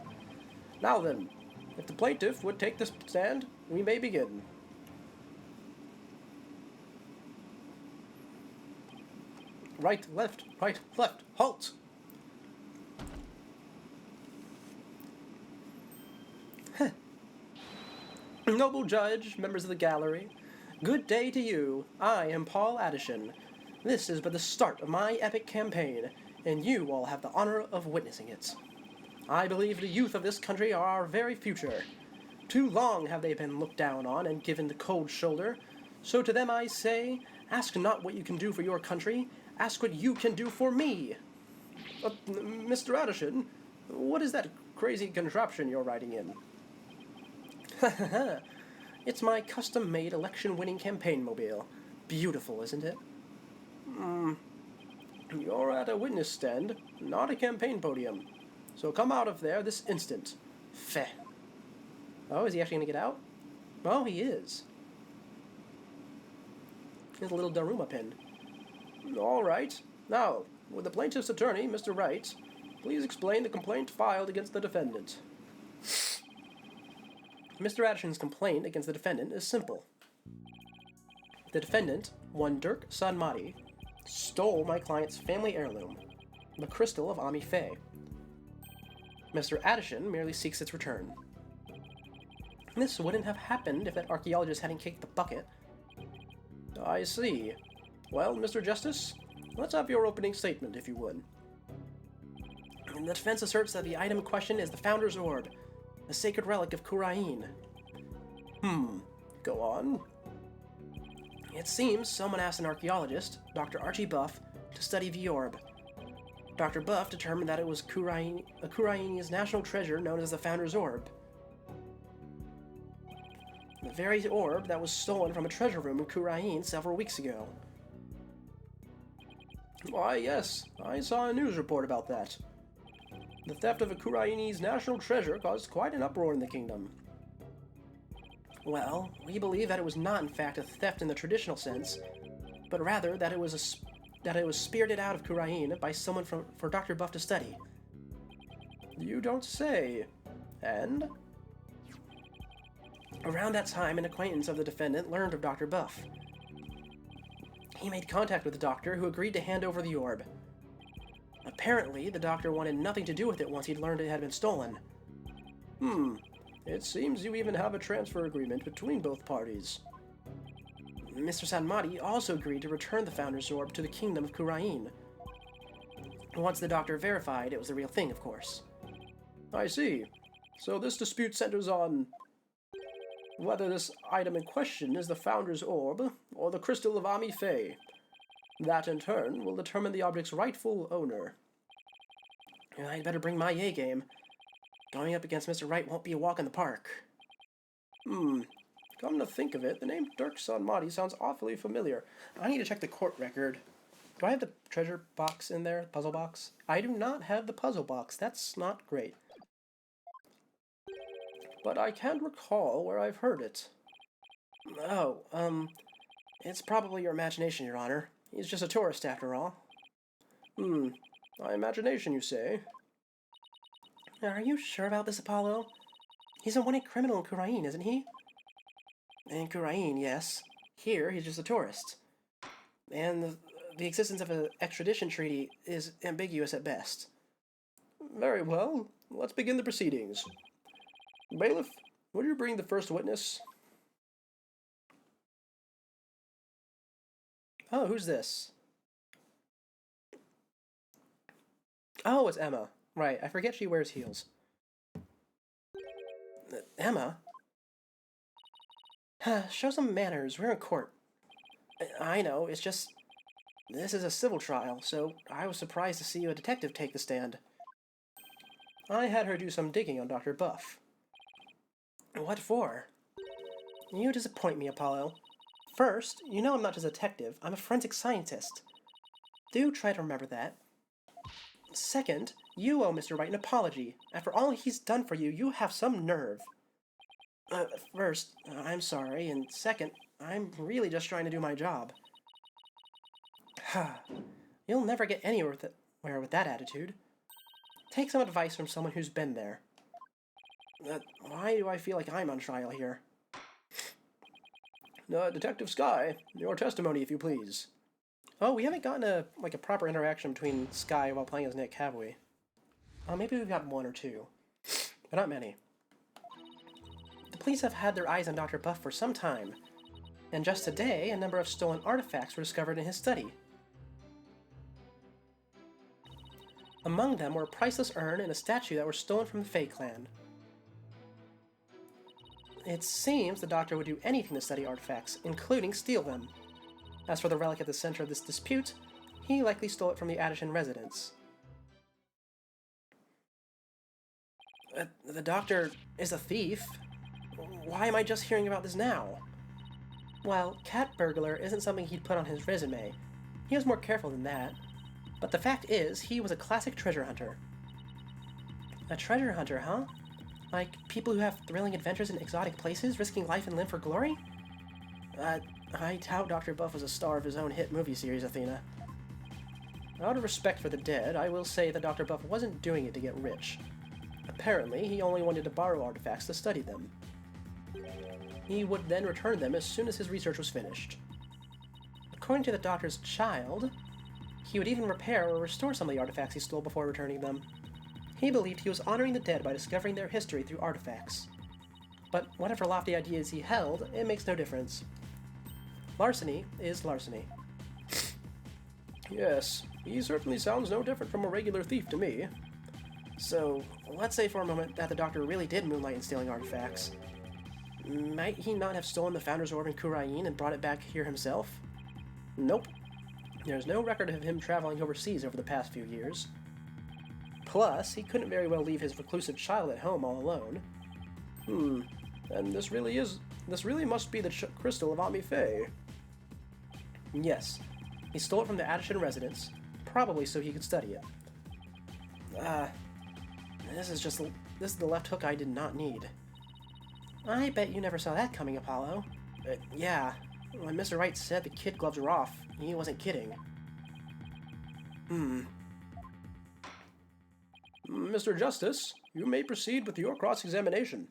Now then, if the plaintiff would take the stand, we may begin. Right, left, halt! Noble judge, members of the gallery, good day to you. I am Paul Addison. This is but the start of my epic campaign, and you all have the honor of witnessing it. I believe the youth of this country are our very future. Too long have they been looked down on and given the cold shoulder. So to them I say, ask not what you can do for your country, ask what you can do for me. Mr. Addison, what is that crazy contraption you're riding in? It's my custom-made election-winning campaign mobile. Beautiful, isn't it? You're at a witness stand, not a campaign podium. So come out of there this instant. Feh. Oh, is he actually going to get out? Oh, he is. His little Daruma pin. All right. Now, would the plaintiff's attorney, Mr. Wright, please explain the complaint filed against the defendant? Mr. Addison's complaint against the defendant is simple. The defendant, one Dirk Sanmati, stole my client's family heirloom, the crystal of Ami Faye. Mr. Addison merely seeks its return. This wouldn't have happened if that archaeologist hadn't kicked the bucket. I see. Well, Mr. Justice, let's have your opening statement, if you would. The defense asserts that the item in question is the Founder's Orb, a sacred relic of Khura'in. Go on. It seems someone asked an archaeologist, Dr. Archie Buff, to study the orb. Dr. Buff determined that it was Khura'in's national treasure known as the Founder's Orb. The very orb that was stolen from a treasure room in Khura'in several weeks ago. Why, yes, I saw a news report about that. The theft of a Khura'in's national treasure caused quite an uproar in the kingdom. Well, we believe that it was not in fact a theft in the traditional sense, but rather that it was spirited out of Khura'in by someone for Dr. Buff to study. You don't say. And? Around that time, an acquaintance of the defendant learned of Dr. Buff. He made contact with the doctor, who agreed to hand over the orb. Apparently, the doctor wanted nothing to do with it once he'd learned it had been stolen. It seems you even have a transfer agreement between both parties. Mr. Sanmati also agreed to return the Founder's Orb to the kingdom of Khura'in. Once the doctor verified it was the real thing, of course. I see. So this dispute centers on whether this item in question is the Founder's Orb or the Crystal of Ami Faye. That, in turn, will determine the object's rightful owner. I'd better bring my A-game. Going up against Mr. Wright won't be a walk in the park. Come to think of it, the name Dirk Sanmati sounds awfully familiar. I need to check the court record. Do I have the treasure box in there, puzzle box? I do not have the puzzle box. That's not great. But I can't recall where I've heard it. Oh, it's probably your imagination, Your Honor. He's just a tourist after all. My imagination, you say? Are you sure about this, Apollo? He's a wanted criminal in Khura'in, isn't he? In Khura'in, yes. Here, he's just a tourist. And the existence of an extradition treaty is ambiguous at best. Very well. Let's begin the proceedings. Bailiff, would you bring the first witness? Oh, who's this? Oh, it's Emma. Right, I forget she wears heels. Emma? Show some manners, we're in court. I know, it's just... This is a civil trial, so I was surprised to see a detective take the stand. I had her do some digging on Dr. Buff. What for? You disappoint me, Apollo. First, you know I'm not just a detective, I'm a forensic scientist. Do try to remember that. Second, you owe Mr. Wright an apology. After all he's done for you, you have some nerve. First, I'm sorry, and second, I'm really just trying to do my job. You'll never get anywhere with that attitude. Take some advice from someone who's been there. Why do I feel like I'm on trial here? Detective Sky, your testimony, if you please. Oh, we haven't gotten a proper interaction between Sky while playing as Nick, have we? Maybe we've got one or two, but not many. The police have had their eyes on Dr. Buff for some time, and just today, a number of stolen artifacts were discovered in his study. Among them were a priceless urn and a statue that were stolen from the Fae Clan. It seems the Doctor would do anything to study artifacts, including steal them. As for the relic at the center of this dispute, he likely stole it from the Addishan residence. The Doctor is a thief? Why am I just hearing about this now? Well, cat burglar isn't something he'd put on his resume. He was more careful than that. But the fact is, he was a classic treasure hunter. A treasure hunter, huh? Like people who have thrilling adventures in exotic places, risking life and limb for glory? I doubt Dr. Buff was a star of his own hit movie series, Athena. Out of respect for the dead, I will say that Dr. Buff wasn't doing it to get rich. Apparently, he only wanted to borrow artifacts to study them. He would then return them as soon as his research was finished. According to the Doctor's child, he would even repair or restore some of the artifacts he stole before returning them. He believed he was honoring the dead by discovering their history through artifacts. But whatever lofty ideas he held, it makes no difference. Larceny is larceny. Yes, he certainly sounds no different from a regular thief to me. So, let's say for a moment that the Doctor really did moonlight in stealing artifacts. Might he not have stolen the Founder's Orb in Khura'in and brought it back here himself? Nope. There's no record of him traveling overseas over the past few years. Plus, he couldn't very well leave his reclusive child at home all alone. And this really must be the crystal of Ame-Fae. Yes, he stole it from the Addishan residence, probably so he could study it. This is the left hook I did not need. I bet you never saw that coming, Apollo. Yeah, when Mr. Wright said the kid gloves were off, he wasn't kidding. Mr. Justice, you may proceed with your cross-examination.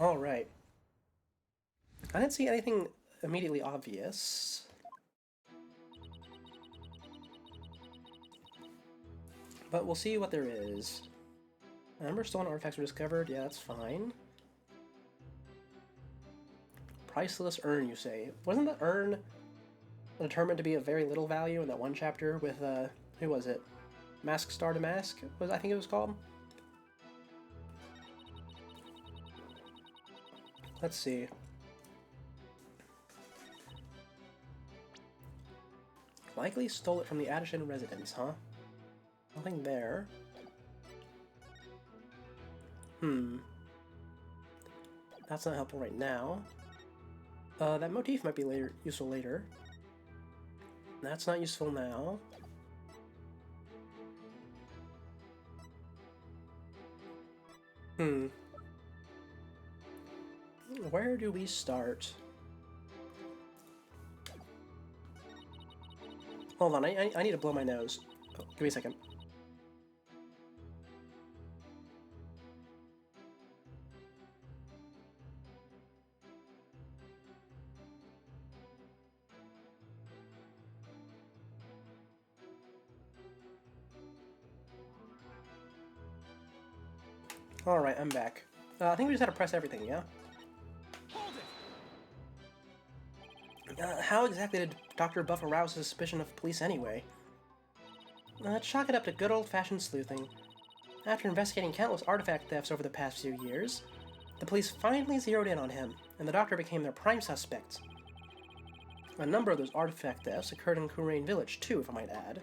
Alright. I didn't see anything immediately obvious. But we'll see what there is. A number of stolen artifacts were discovered. Yeah, that's fine. Priceless urn, you say. Wasn't the urn determined to be of very little value in that one chapter with, who was it? Mask Star to Mask, I think it was called? Let's see. Likely stole it from the Addishan residence, huh? Nothing there. That's not helpful right now. That motif might be useful later. That's not useful now. Where do we start? Hold on, I need to blow my nose. Oh, give me a second. Alright, I'm back. I think we just had to press everything, yeah? How exactly did Dr. Buff arouse his suspicion of police anyway? Chalk it up to good old-fashioned sleuthing. After investigating countless artifact thefts over the past few years, the police finally zeroed in on him, and the Doctor became their prime suspect. A number of those artifact thefts occurred in Khura'in Village too, if I might add.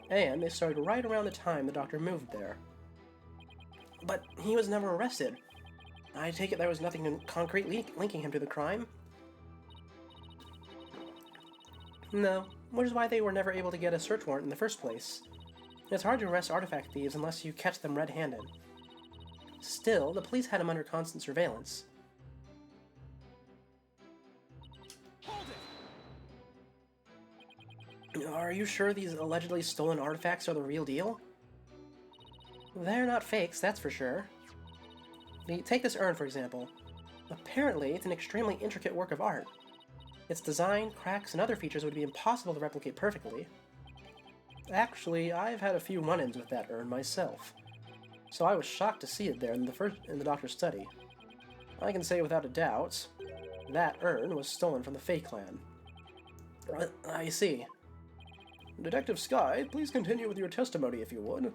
And they started right around the time the Doctor moved there. But he was never arrested. I take it there was nothing concrete linking him to the crime? No, which is why they were never able to get a search warrant in the first place. It's hard to arrest artifact thieves unless you catch them red-handed. Still, the police had him under constant surveillance. Are you sure these allegedly stolen artifacts are the real deal? They're not fakes, that's for sure. Take this urn, for example. Apparently, it's an extremely intricate work of art. Its design, cracks, and other features would be impossible to replicate perfectly. Actually, I've had a few run-ins with that urn myself, so I was shocked to see it there in the doctor's study. I can say without a doubt, that urn was stolen from the Fae clan. I see. Detective Sky, please continue with your testimony if you would.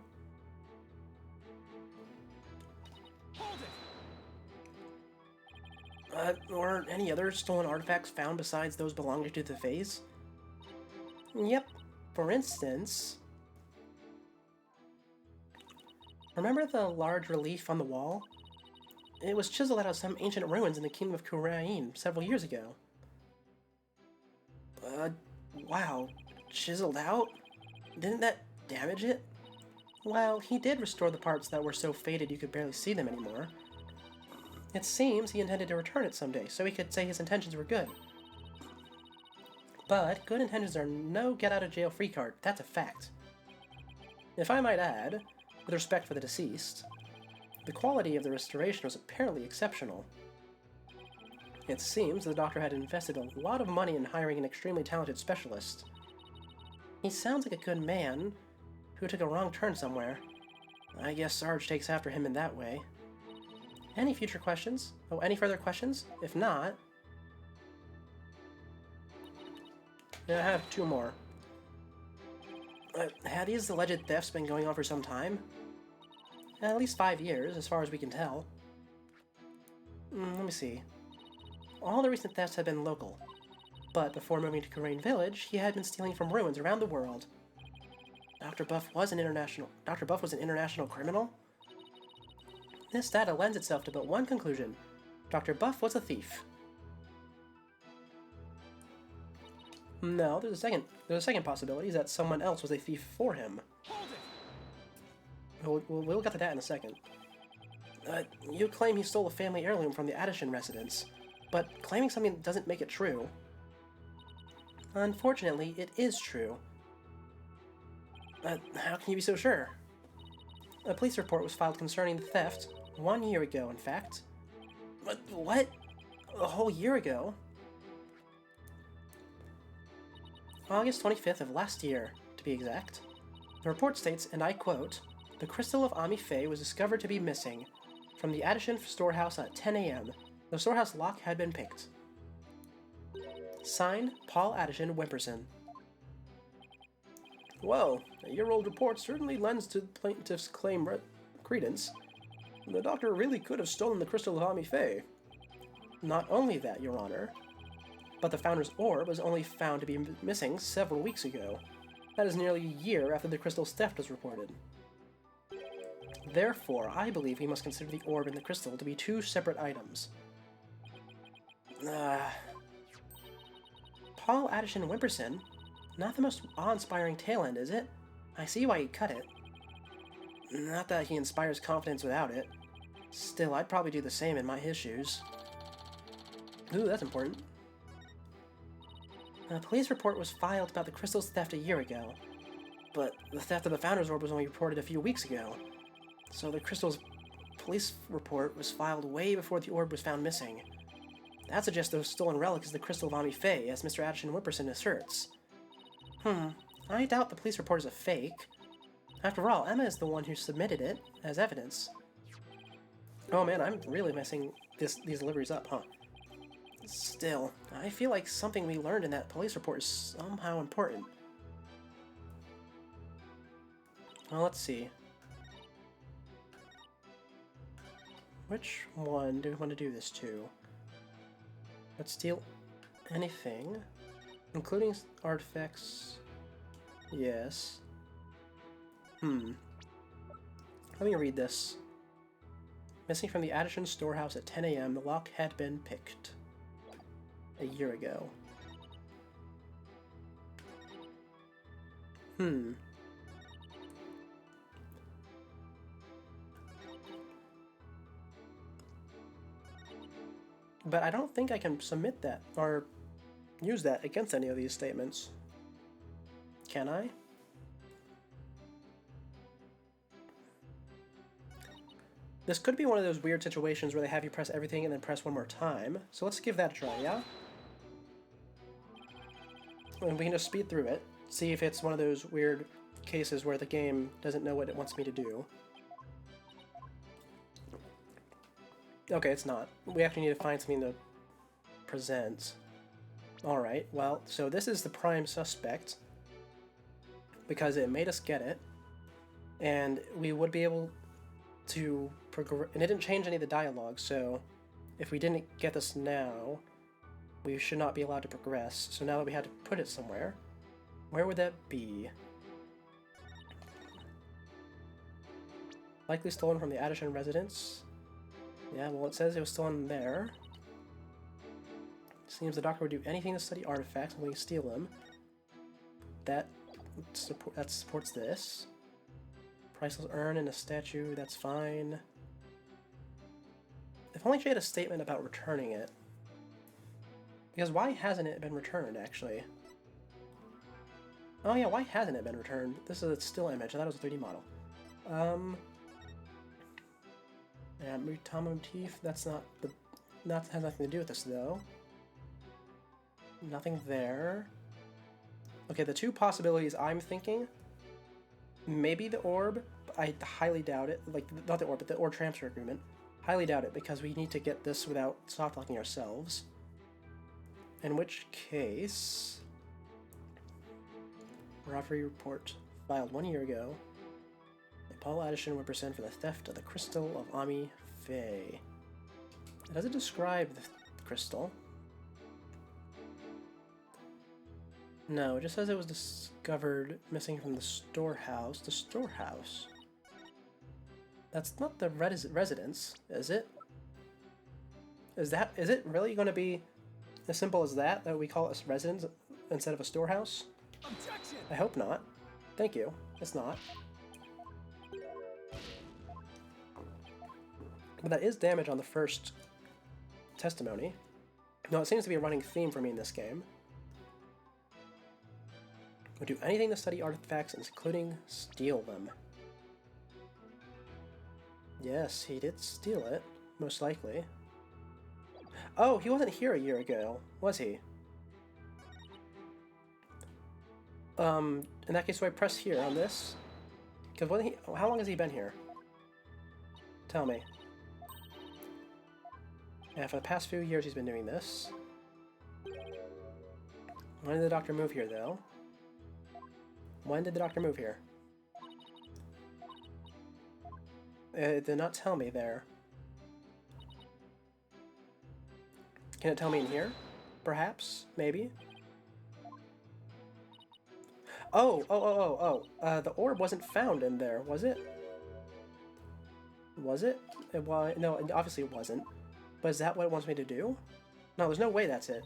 Were any other stolen artifacts found besides those belonging to the Faes? Yep. For instance... Remember the large relief on the wall? It was chiseled out of some ancient ruins in the Kingdom of Khura'in several years ago. Wow. Chiseled out? Didn't that damage it? Well, he did restore the parts that were so faded you could barely see them anymore. It seems he intended to return it someday, so he could say his intentions were good. But good intentions are no get-out-of-jail-free card, that's a fact. If I might add, with respect for the deceased, the quality of the restoration was apparently exceptional. It seems the doctor had invested a lot of money in hiring an extremely talented specialist. He sounds like a good man who took a wrong turn somewhere. I guess Sarge takes after him in that way. Any future questions? Oh, any further questions? If not... I have two more. Had these alleged thefts been going on for some time? At least 5 years, as far as we can tell. Let me see. All the recent thefts had been local, but before moving to Khura'in Village, he had been stealing from ruins around the world. Dr. Buff was an international criminal? This data lends itself to but one conclusion. Dr. Buff was a thief. No, there's a second possibility, is that someone else was a thief for him. We'll get to that in a second. You claim he stole a family heirloom from the Addishan residence, but claiming something doesn't make it true. Unfortunately, it is true. How can you be so sure? A police report was filed concerning the theft 1 year ago, in fact. What? A whole year ago? August 25th of last year, to be exact. The report states, and I quote, "The crystal of Ami Fae was discovered to be missing from the Addishan storehouse at 10 a.m. The storehouse lock had been picked." Signed, Paul Addishan Wimperson. Well, a year-old report certainly lends to the plaintiff's claim credence. The doctor really could have stolen the crystal of Ami Fae. Not only that, Your Honor, but the Founder's orb was only found to be missing several weeks ago. That is nearly a year after the crystal's theft was reported. Therefore, I believe we must consider the orb and the crystal to be two separate items. Paul Addishan Wimperson? Not the most awe-inspiring tail end, is it? I see why he cut it. Not that he inspires confidence without it. Still, I'd probably do the same in his shoes. Ooh, that's important. A police report was filed about the crystal's theft a year ago, but the theft of the Founder's Orb was only reported a few weeks ago, so the crystal's police report was filed way before the orb was found missing. That suggests the stolen relic is the crystal of Ami Fae, as Mr. Addishan Wimperson asserts. I doubt the police report is a fake. After all, Emma is the one who submitted it as evidence. Oh man, I'm really messing these deliveries up, huh? Still, I feel like something we learned in that police report is somehow important. Well, let's see. Which one do we want to do this to? Let's steal anything, including artifacts. Yes. Let me read this. Missing from the Addishan storehouse at 10 a.m., the lock had been picked. A year ago. Hmm. But I don't think I can submit that or use that against any of these statements. Can I? This could be one of those weird situations where they have you press everything and then press one more time. So let's give that a try, yeah? And we can just speed through it, see if it's one of those weird cases where the game doesn't know what it wants me to do. Okay, it's not. We actually need to find something to present. Alright, well, so this is the prime suspect, because it made us get it, and we would be able to progress, and it didn't change any of the dialogue, so if we didn't get this now, we should not be allowed to progress. So now that we had to put it somewhere, where would that be? Likely stolen from the Addison residence. Yeah, well, it says it was stolen there. Seems the doctor would do anything to study artifacts, including steal them. That supports this. Priceless urn and a statue, that's fine. If only she had a statement about returning it. Because why hasn't it been returned, actually? Oh yeah, why hasn't it been returned? This is a still image, I thought it was a 3D model. Yeah, Mutama motif, that's not the... That has nothing to do with this, though. Nothing there. Okay, the two possibilities I'm thinking... Maybe the orb, but I highly doubt it. Like, not the orb, but the orb transfer agreement. Highly doubt it, because we need to get this without soft-locking ourselves. In which case... Robbery report filed 1 year ago. Paul Addison would present for the theft of the crystal of Ami Faye. It doesn't describe the crystal. No, it just says it was discovered missing from the storehouse. The storehouse? That's not the residence, is it? Is it really going to be as simple as that we call it a residence instead of a storehouse? Objection! I hope not. Thank you. It's not. But that is damage on the first testimony. No, it seems to be a running theme for me in this game. Would do anything to study artifacts, including steal them. Yes, he did steal it, most likely. Oh, he wasn't here a year ago, was he? In that case, do I press here on this? Because how long has he been here? Tell me. Yeah, for the past few years he's been doing this. When did the doctor move here, though? When did the doctor move here? It did not tell me there. Can it tell me in here? Perhaps? Maybe? Oh. The orb wasn't found in there, was it? Was it? No, obviously it wasn't. But is that what it wants me to do? No, there's no way that's it.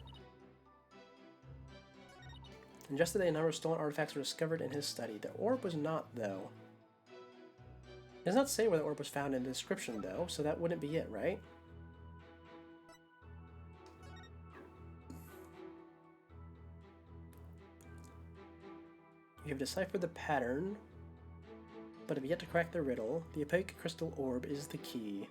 And just today, a number of stolen artifacts were discovered in his study. The orb was not, though. It does not say where the orb was found in the description, though, so that wouldn't be it, right? You have deciphered the pattern, but have yet to crack the riddle. The opaque crystal orb is the key.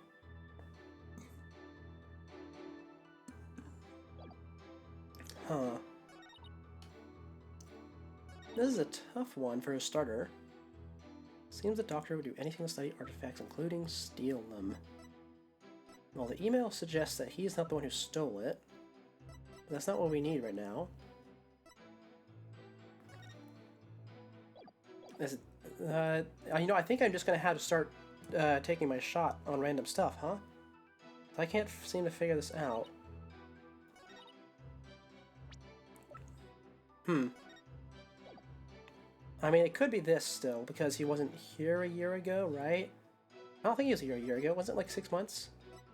Huh. This is a tough one for a starter. Seems the doctor would do anything to study artifacts, including steal them. Well, the email suggests that he's not the one who stole it. But that's not what we need right now. You know, I think I'm just gonna have to start taking my shot on random stuff, huh? I can't seem to figure this out. I mean, it could be this still, because he wasn't here a year ago, right? I don't think he was here a year ago. Wasn't it like 6 months?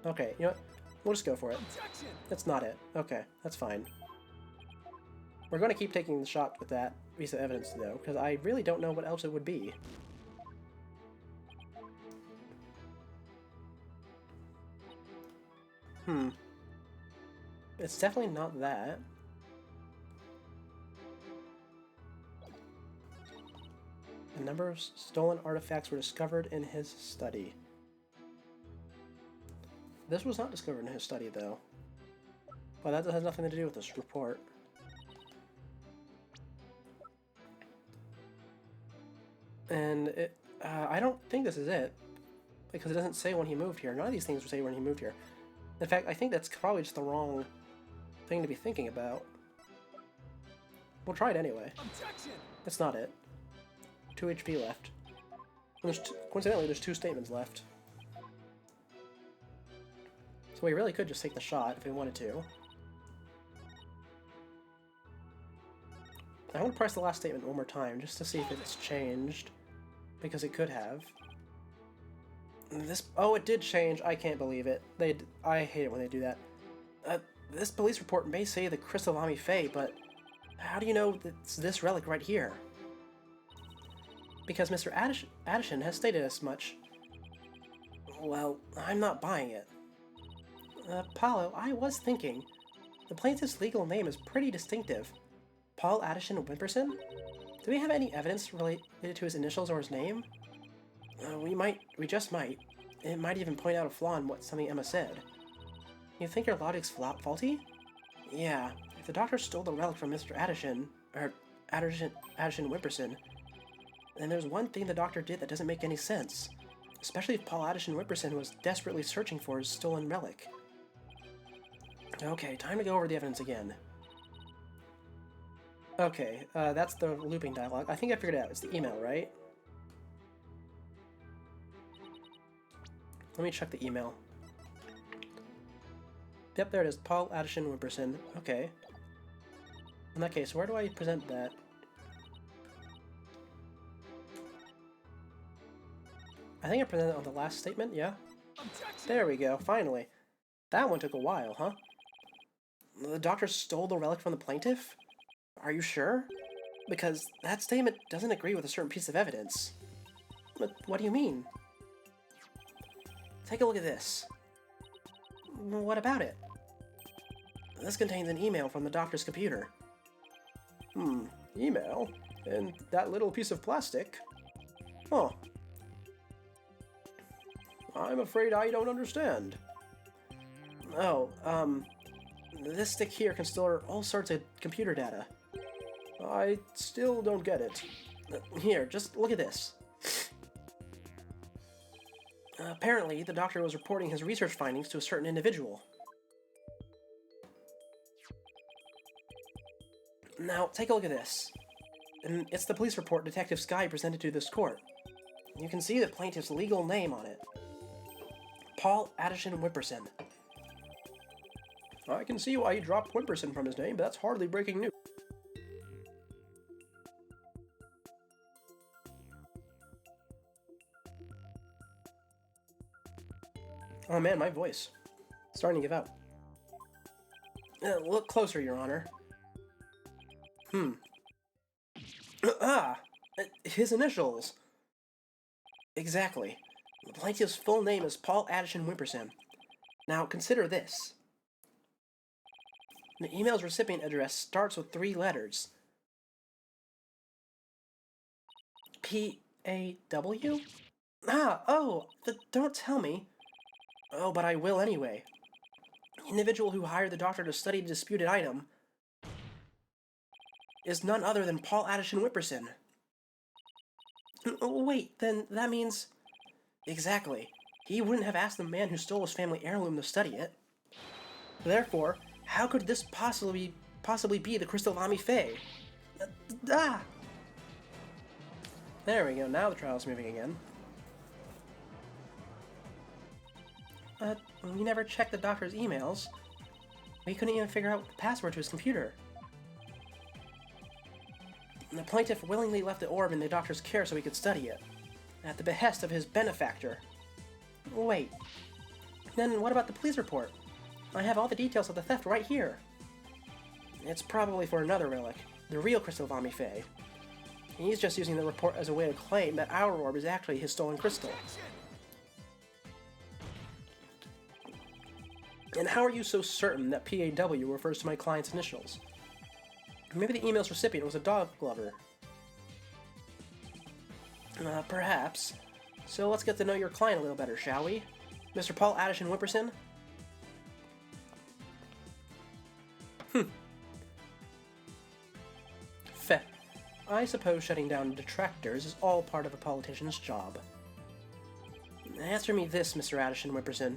Okay, you know what? We'll just go for it. Objection! That's not it. Okay, that's fine. We're going to keep taking the shot with that piece of evidence, though, because I really don't know what else it would be. It's definitely not that. A number of stolen artifacts were discovered in his study. This was not discovered in his study, though. Well, that has nothing to do with this report. And I don't think this is it, because it doesn't say when he moved here. None of these things say when he moved here. In fact, I think that's probably just the wrong thing to be thinking about. We'll try it anyway. Objection! That's not it. 2 HP left. And coincidentally, there's 2 statements left. So we really could just take the shot if we wanted to. I want to press the last statement one more time just to see if it's changed, because it could have. Oh, it did change. I can't believe it. I hate it when they do that. This police report may say the Crystal Lamy Fae, but how do you know it's this relic right here? Because Mr. Addison has stated as much. Well, I'm not buying it. Paulo, I was thinking. The plaintiff's legal name is pretty distinctive. Paul Addison Wimperson? Do we have any evidence related to his initials or his name? We just might. It might even point out a flaw in something Emma said. You think your logic's faulty? Yeah, if the doctor stole the relic from Mr. Addison Wimperson, then there's one thing the doctor did that doesn't make any sense. Especially if Paul Addison Wimperson was desperately searching for his stolen relic. Okay, time to go over the evidence again. Okay, that's the looping dialogue. I think I figured it out. It's the email, right? Let me check the email. Yep, there it is. Paul Addison Wimperson. Okay. In that case, where do I present that? I think I presented it on the last statement, yeah? Objection! There we go, finally. That one took a while, huh? The doctor stole the relic from the plaintiff? Are you sure? Because that statement doesn't agree with a certain piece of evidence. But what do you mean? Take a look at this. What about it? This contains an email from the doctor's computer. Email? And that little piece of plastic? Huh. I'm afraid I don't understand. Oh, this stick here can store all sorts of computer data. I still don't get it. Here, just look at this. Apparently, the doctor was reporting his research findings to a certain individual. Now, take a look at this. And it's the police report Detective Skye presented to this court. You can see the plaintiff's legal name on it. Paul Addison Wimperson. I can see why he dropped Wimperson from his name, but that's hardly breaking news. Oh man, my voice. Starting to give out. Look closer, Your Honor. His initials. Exactly. The plaintiff's full name is Paul Addison Wimperson. Now, consider this. The email's recipient address starts with 3 letters. P-A-W? Don't tell me. Oh, but I will anyway. The individual who hired the doctor to study the disputed item is none other than Paul Addison Wimperson. Wait, then that means... Exactly. He wouldn't have asked the man who stole his family heirloom to study it. Therefore, how could this possibly be the Crystal Lamy Fae? There we go, now the trial's moving again. We never checked the doctor's emails. We couldn't even figure out the password to his computer. The plaintiff willingly left the orb in the doctor's care so he could study it, at the behest of his benefactor. Wait, then what about the police report? I have all the details of the theft right here. It's probably for another relic, the real crystal of Amifei. He's just using the report as a way to claim that our orb is actually his stolen crystal. And how are you so certain that PAW refers to my client's initials? Maybe the email's recipient was a dog lover. Perhaps. So let's get to know your client a little better, shall we? Mr. Paul Addison Whipperson? Feh. I suppose shutting down detractors is all part of a politician's job. Answer me this, Mr. Addison Whipperson.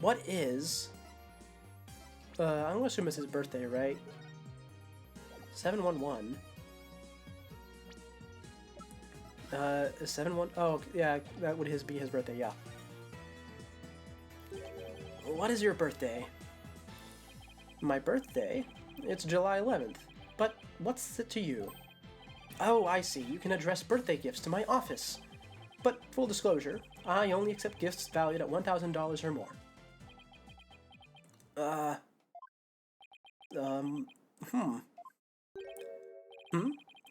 What is... I'm gonna assume it's his birthday, right? 711. 71. Oh, yeah, that would be his birthday, yeah. What is your birthday? My birthday? It's July 11th. But what's it to you? Oh, I see. You can address birthday gifts to my office. But, full disclosure, I only accept gifts valued at $1,000 or more.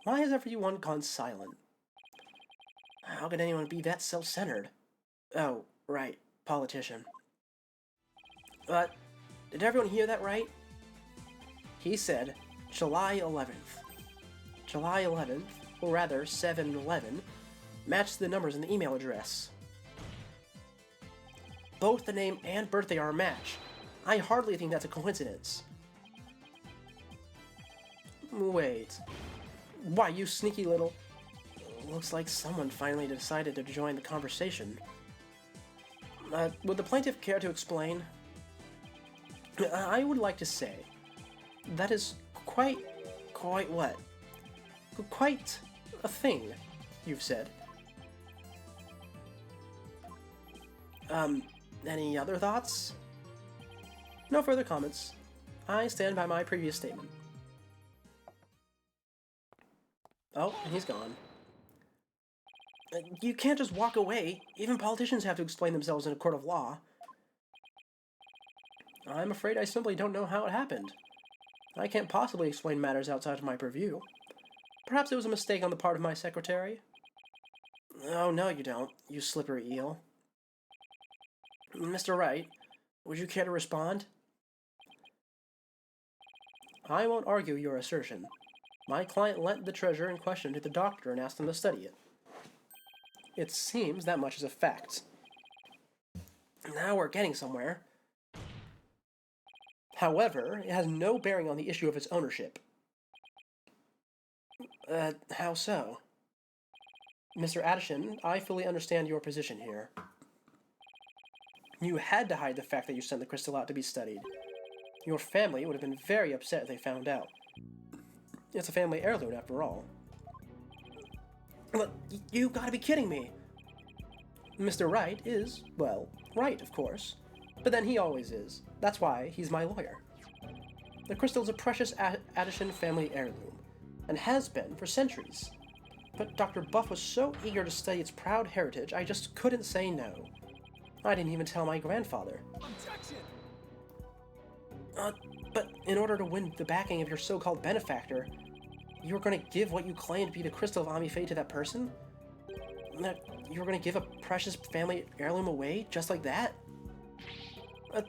Why has everyone gone silent? How could anyone be that self-centered? Oh, right. Politician. Did everyone hear that right? He said July 11th. July 11th, or rather 7-11, matched the numbers in the email address. Both the name and birthday are a match. I hardly think that's a coincidence. Wait. Why, you sneaky little... Looks like someone finally decided to join the conversation. Would the plaintiff care to explain? I would like to say, that is quite what? Quite a thing, you've said. Any other thoughts? No further comments. I stand by my previous statement. Oh, and he's gone. You can't just walk away. Even politicians have to explain themselves in a court of law. I'm afraid I simply don't know how it happened. I can't possibly explain matters outside of my purview. Perhaps it was a mistake on the part of my secretary? Oh, no you don't, you slippery eel. Mr. Wright, would you care to respond? I won't argue your assertion. My client lent the treasure in question to the doctor and asked him to study it. It seems that much is a fact. Now we're getting somewhere. However, it has no bearing on the issue of its ownership. How so? Mr. Addison, I fully understand your position here. You had to hide the fact that you sent the crystal out to be studied. Your family would have been very upset if they found out. It's a family heirloom, after all. Look, you gotta be kidding me! Mr. Wright is, well, right, of course. But then he always is. That's why he's my lawyer. The crystal is a precious Addison family heirloom, and has been for centuries. But Dr. Buff was so eager to study its proud heritage, I just couldn't say no. I didn't even tell my grandfather. Objection! But in order to win the backing of your so-called benefactor, you were going to give what you claim to be the crystal of Amifei to that person? You were going to give a precious family heirloom away just like that?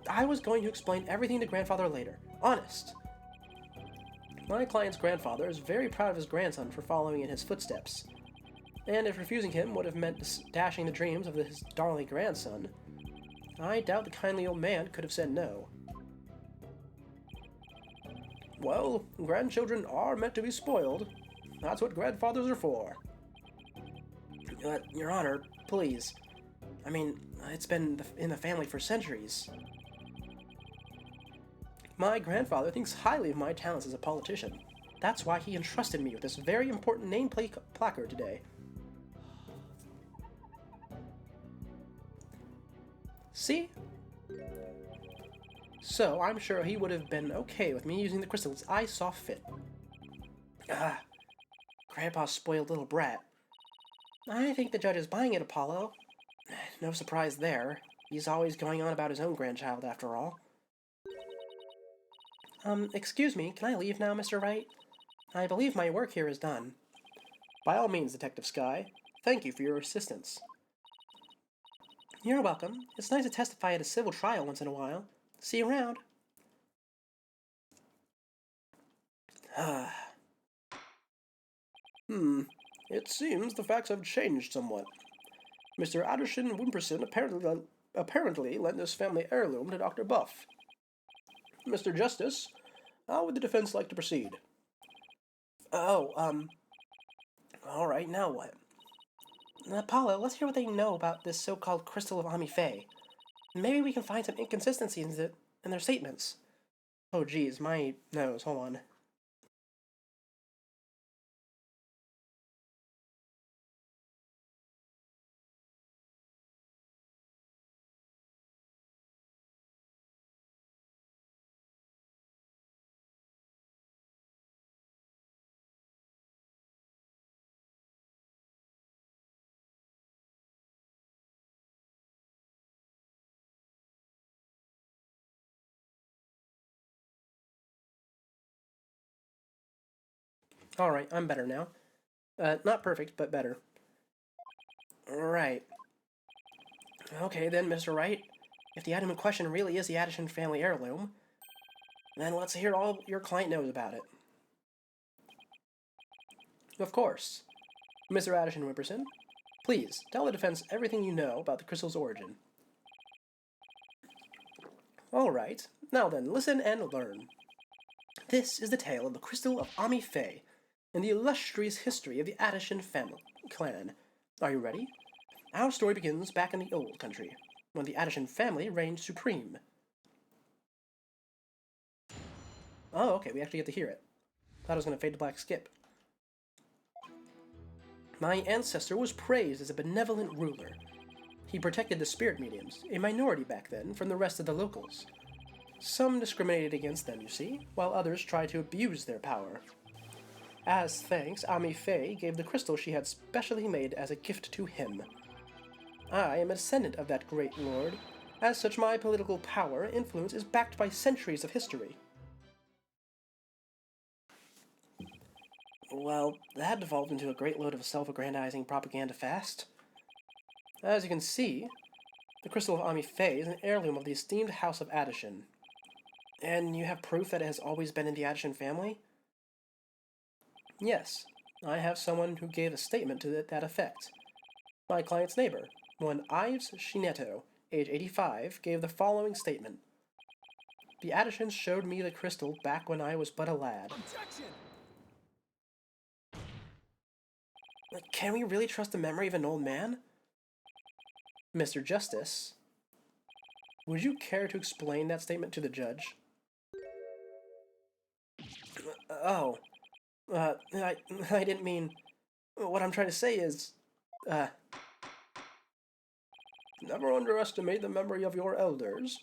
I was going to explain everything to grandfather later. Honest. My client's grandfather is very proud of his grandson for following in his footsteps. And if refusing him would have meant dashing the dreams of his darling grandson, I doubt the kindly old man could have said no. Well, grandchildren are meant to be spoiled. That's what grandfathers are for. Your Honor, please. I mean, it's been in the family for centuries. My grandfather thinks highly of my talents as a politician. That's why he entrusted me with this very important nameplate placard today. See? So, I'm sure he would have been okay with me using the crystals I saw fit. Grandpa's spoiled little brat. I think the judge is buying it, Apollo. No surprise there. He's always going on about his own grandchild, after all. Excuse me, can I leave now, Mr. Wright? I believe my work here is done. By all means, Detective Sky. Thank you for your assistance. You're welcome. It's nice to testify at a civil trial once in a while. See you around. It seems the facts have changed somewhat. Mr. Addison Wimperson apparently lent this family heirloom to Dr. Buff. Mr. Justice, how would the defense like to proceed? Alright, now what? Paula, let's hear what they know about this so-called Crystal of Ami Fae. Maybe we can find some inconsistencies in their statements. Oh geez, my nose, hold on. Alright, I'm better now. Not perfect, but better. Right. Okay then, Mr. Wright. If the item in question really is the Addison family heirloom, then let's hear all your client knows about it. Of course. Mr. Addison Wimperson, please, tell the defense everything you know about the crystal's origin. Alright, now then, listen and learn. This is the tale of the Crystal of Ami Fae, and the illustrious history of the Addison family clan. Are you ready? Our story begins back in the old country, when the Addison family reigned supreme. Oh, okay, we actually get to hear it. Thought it was going to fade to black skip. My ancestor was praised as a benevolent ruler. He protected the spirit mediums, a minority back then, from the rest of the locals. Some discriminated against them, you see, while others tried to abuse their power. As thanks, Ami Fae gave the crystal she had specially made as a gift to him. I am a descendant of that great lord. As such, my political power and influence is backed by centuries of history. Well, that devolved into a great load of self-aggrandizing propaganda fast. As you can see, the Crystal of Ami Fae is an heirloom of the esteemed House of Addison. And you have proof that it has always been in the Addison family? Yes, I have someone who gave a statement to that effect. My client's neighbor, one Ives Shineto, age 85, gave the following statement. The Addisons showed me the crystal back when I was but a lad. Objection! Can we really trust the memory of an old man? Mr. Justice, would you care to explain that statement to the judge? I didn't mean... What I'm trying to say is... Never underestimate the memory of your elders.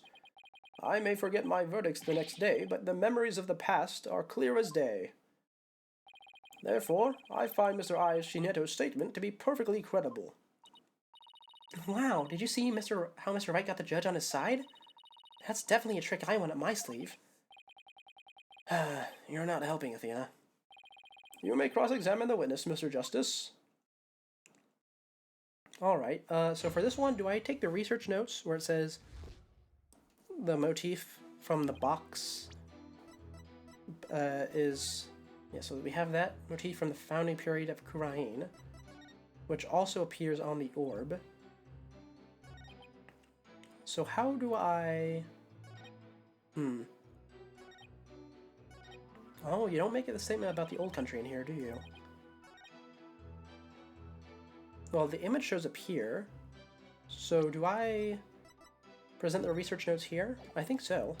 I may forget my verdicts the next day, but the memories of the past are clear as day. Therefore, I find Mr. Ives Shineto's statement to be perfectly credible. Wow, did you see how Mr. Wright got the judge on his side? That's definitely a trick I want up my sleeve. You're not helping, Athena. You may cross-examine the witness, Mr. Justice. Alright, so for this one, do I take the research notes where it says the motif from the box is... Yeah, so we have that motif from the founding period of Khura'in, which also appears on the orb. So how do I... Oh, you don't make a statement about the old country in here, do you? Well, the image shows up here. So do I present the research notes here? I think so.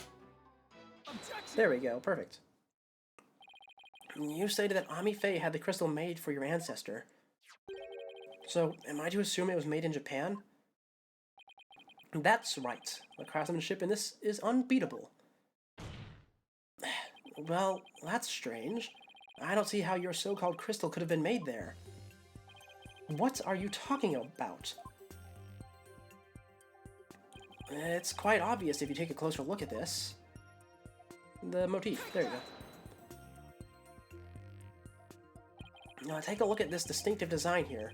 Objection! There we go, perfect. You stated that Ami Fae had the crystal made for your ancestor. So, am I to assume it was made in Japan? That's right. The craftsmanship in this is unbeatable. Well, that's strange. I don't see how your so-called crystal could have been made there. What are you talking about? It's quite obvious if you take a closer look at this. the motif. There you go. Now, take a look at this distinctive design here.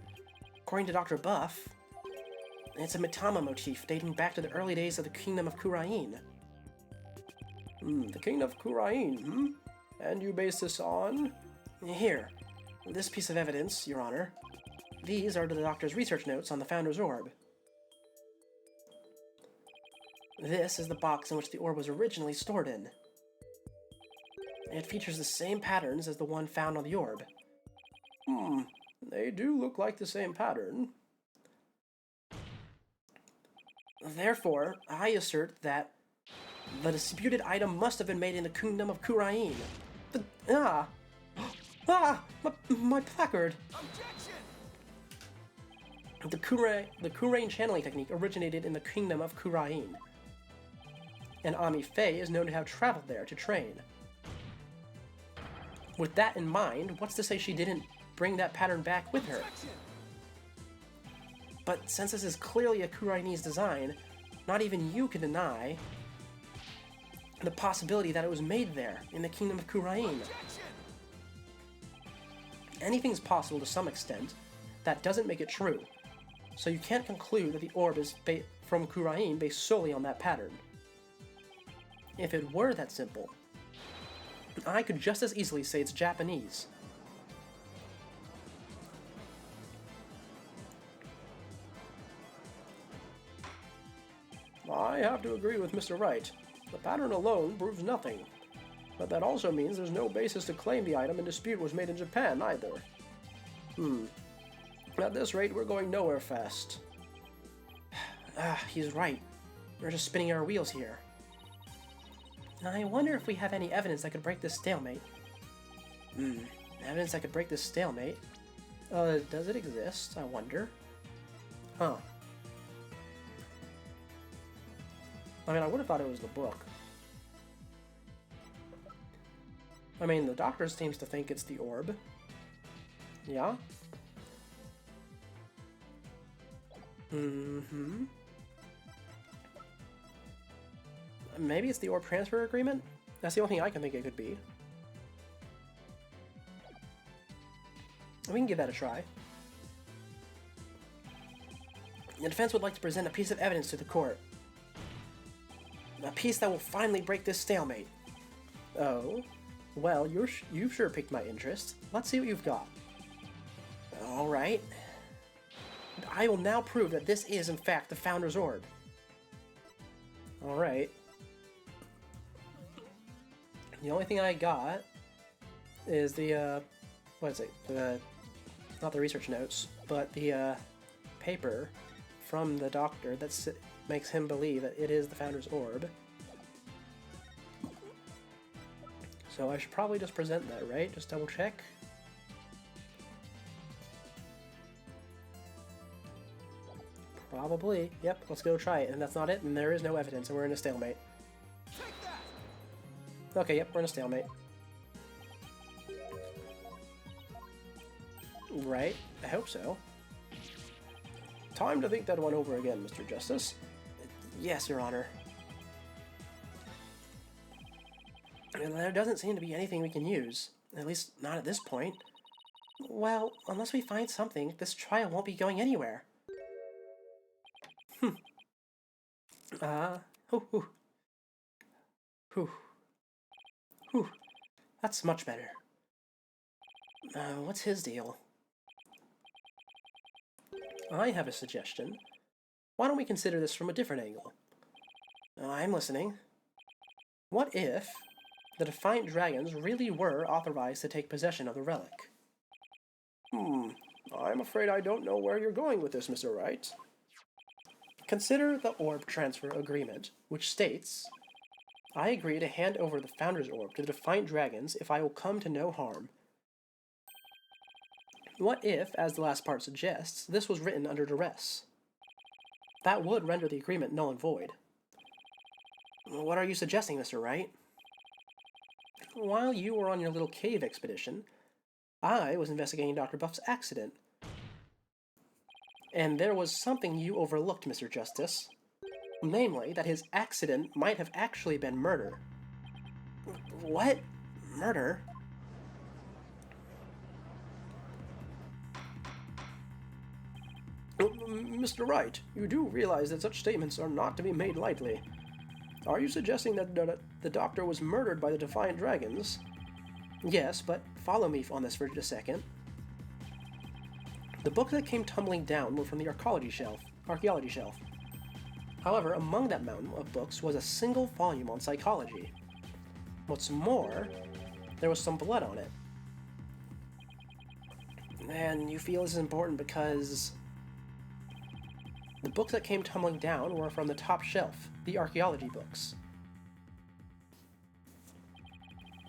According to Dr. Buff, it's a Mitama motif dating back to the early days of the Kingdom of Kurain. The Kingdom of Kurain, And you base this on? Here. This piece of evidence, Your Honor. These are the Doctor's research notes on the Founder's Orb. This is the box in which the orb was originally stored in. It features the same patterns as the one found on the orb. They do look like the same pattern. Therefore, I assert that the disputed item must have been made in the Kingdom of Kurain. My placard! The Kurain channeling technique originated in the Kingdom of Kurain, and Ami Fey is known to have traveled there to train. With that in mind, what's to say she didn't bring that pattern back with her? But since this is clearly a Kurainese design, not even you can deny the possibility that it was made there, in the Kingdom of Kurain. Anything's possible to some extent. That doesn't make it true. So you can't conclude that the orb is from Kurain based solely on that pattern. If it were that simple, I could just as easily say it's Japanese. I have to agree with Mr. Wright. The pattern alone proves nothing. But that also means there's no basis to claim the item in dispute was made in Japan, either. At this rate, we're going nowhere fast. He's right. We're just spinning our wheels here. I wonder if we have any evidence that could break this stalemate. Evidence that could break this stalemate? Does it exist? I wonder. Huh. I mean, I would have thought it was the book. I mean, the Doctor seems to think it's the orb. Yeah? Maybe it's the orb transfer agreement? That's the only thing I can think it could be. We can give that a try. The defense would like to present a piece of evidence to the court. A piece that will finally break this stalemate. Oh? Well, you've sure piqued my interest. Let's see what you've got. Alright. I will now prove that this is, in fact, the Founder's Orb. Alright. The only thing I got is the, what is it? Not the research notes, but the, paper from the Doctor that makes him believe that it is the Founder's Orb. So I should probably just present that, right? Just double check. Probably. Yep, let's go try it. And that's not it, and there is no evidence, and we're in a stalemate. Okay, yep, we're in a stalemate. Right, I hope so. Time to think that one over again, Mr. Justice. Yes, Your Honor. And there doesn't seem to be anything we can use. At least, not at this point. Well, unless we find something, this trial won't be going anywhere. That's much better. What's his deal? I have a suggestion. Why don't we consider this from a different angle? I'm listening. What if the Defiant Dragons really were authorized to take possession of the relic? I'm afraid I don't know where you're going with this, Mr. Wright. Consider the Orb Transfer Agreement, which states, I agree to hand over the Founder's Orb to the Defiant Dragons if I will come to no harm. What if, as the last part suggests, this was written under duress? That would render the agreement null and void. What are you suggesting, Mr. Wright? While you were on your little cave expedition, I was investigating Dr. Buff's accident. And there was something you overlooked, Mr. Justice. Namely, that his accident might have actually been murder. What? Murder? Mr. Wright, you do realize that such statements are not to be made lightly. Are you suggesting that the doctor was murdered by the Defiant Dragons? Yes, but follow me on this for just a second. The books that came tumbling down were from the archaeology shelf. However, among that mountain of books was a single volume on psychology. What's more, there was some blood on it. And you feel this is important because the books that came tumbling down were from the top shelf, the archaeology books.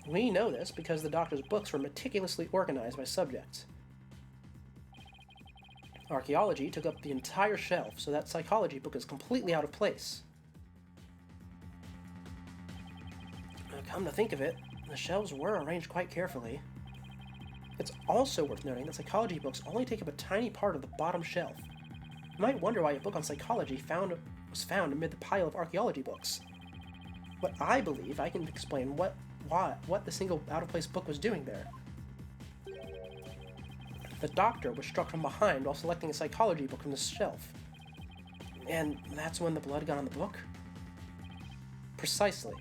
We know this because the doctor's books were meticulously organized by subject. Archaeology took up the entire shelf, so that psychology book is completely out of place. Come to think of it, the shelves were arranged quite carefully. It's also worth noting that psychology books only take up a tiny part of the bottom shelf. You might wonder why a book on psychology was found amid the pile of archaeology books. But I believe I can explain what the single out-of-place book was doing there. The doctor was struck from behind while selecting a psychology book from the shelf. And that's when the blood got on the book? Precisely.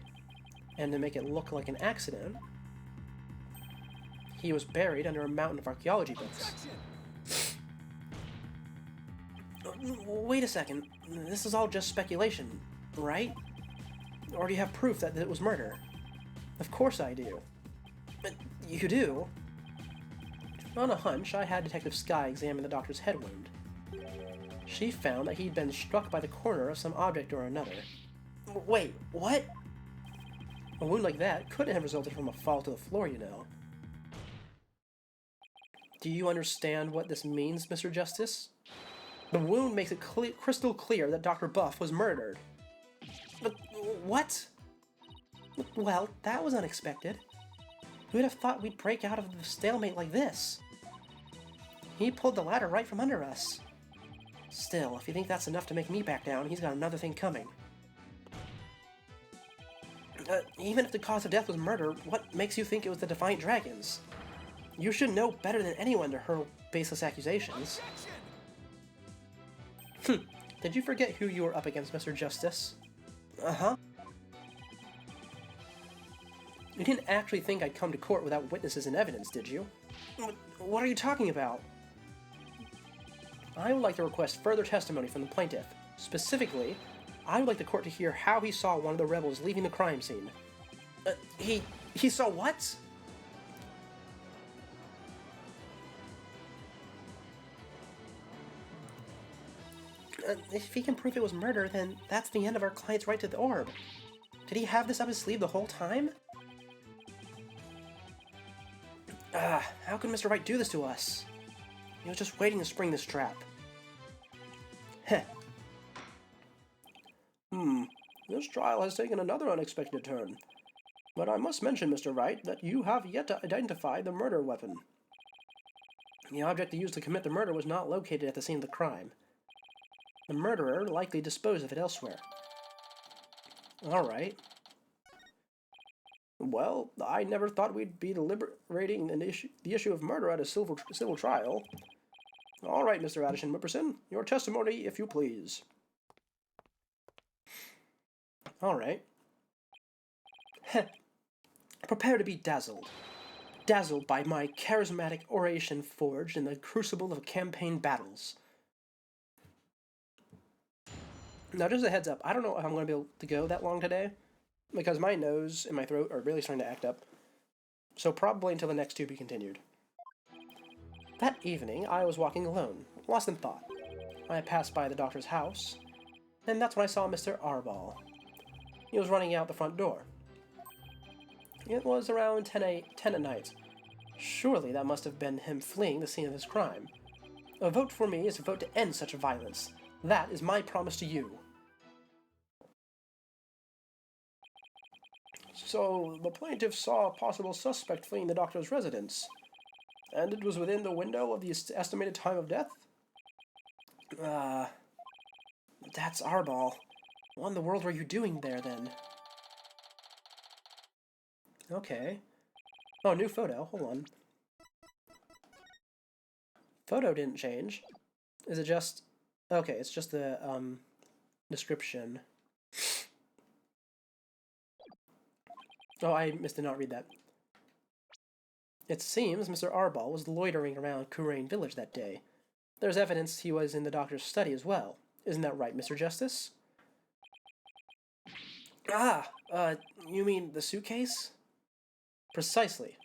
And to make it look like an accident, he was buried under a mountain of archaeology books. Wait a second, this is all just speculation, right? Or do you have proof that it was murder? Of course I do. But you do? On a hunch, I had Detective Skye examine the doctor's head wound. She found that he'd been struck by the corner of some object or another. Wait, what? A wound like that couldn't have resulted from a fall to the floor, you know. Do you understand what this means, Mr. Justice? The wound makes it crystal clear that Dr. Buff was murdered. But what? Well, that was unexpected. Who'd have thought we'd break out of the stalemate like this? He pulled the ladder right from under us. Still, if you think that's enough to make me back down, he's got another thing coming. Even if the cause of death was murder, what makes you think it was the Defiant Dragons? You should know better than anyone to hurl baseless accusations. Did you forget who you were up against, Mr. Justice? Uh-huh. You didn't actually think I'd come to court without witnesses and evidence, did you? What are you talking about? I would like to request further testimony from the plaintiff. Specifically, I would like the court to hear how he saw one of the rebels leaving the crime scene. He saw what? If he can prove it was murder, then that's the end of our client's right to the orb. Did he have this up his sleeve the whole time? How could Mr. Wright do this to us? He was just waiting to spring this trap. Heh. This trial has taken another unexpected turn. But I must mention, Mr. Wright, that you have yet to identify the murder weapon. The object used to commit the murder was not located at the scene of the crime. The murderer likely disposed of it elsewhere. Alright. Well, I never thought we'd be deliberating the issue of murder at a civil trial. Alright, Mr. Addison Whipperson, your testimony, if you please. Alright. Prepare to be dazzled. Dazzled by my charismatic oration forged in the crucible of campaign battles. Now, just a heads up, I don't know if I'm going to be able to go that long today, because my nose and my throat are really starting to act up. So probably until the next To Be Continued. That evening, I was walking alone, lost in thought. I passed by the doctor's house, and that's when I saw Mr. Arbol. He was running out the front door. It was around 10 at night. Surely that must have been him fleeing the scene of his crime. A vote for me is a vote to end such violence. That is my promise to you. So, the plaintiff saw a possible suspect fleeing the doctor's residence, and it was within the window of the estimated time of death? That's Arbol. What in the world were you doing there, then? Okay. Oh, new photo. Hold on. Photo didn't change. Is it just... Okay, it's just the, description. Oh, I did not read that. It seems Mr. Arbol was loitering around Kurain Village that day. There's evidence he was in the doctor's study as well. Isn't that right, Mr. Justice? Ah, you mean the suitcase? Precisely.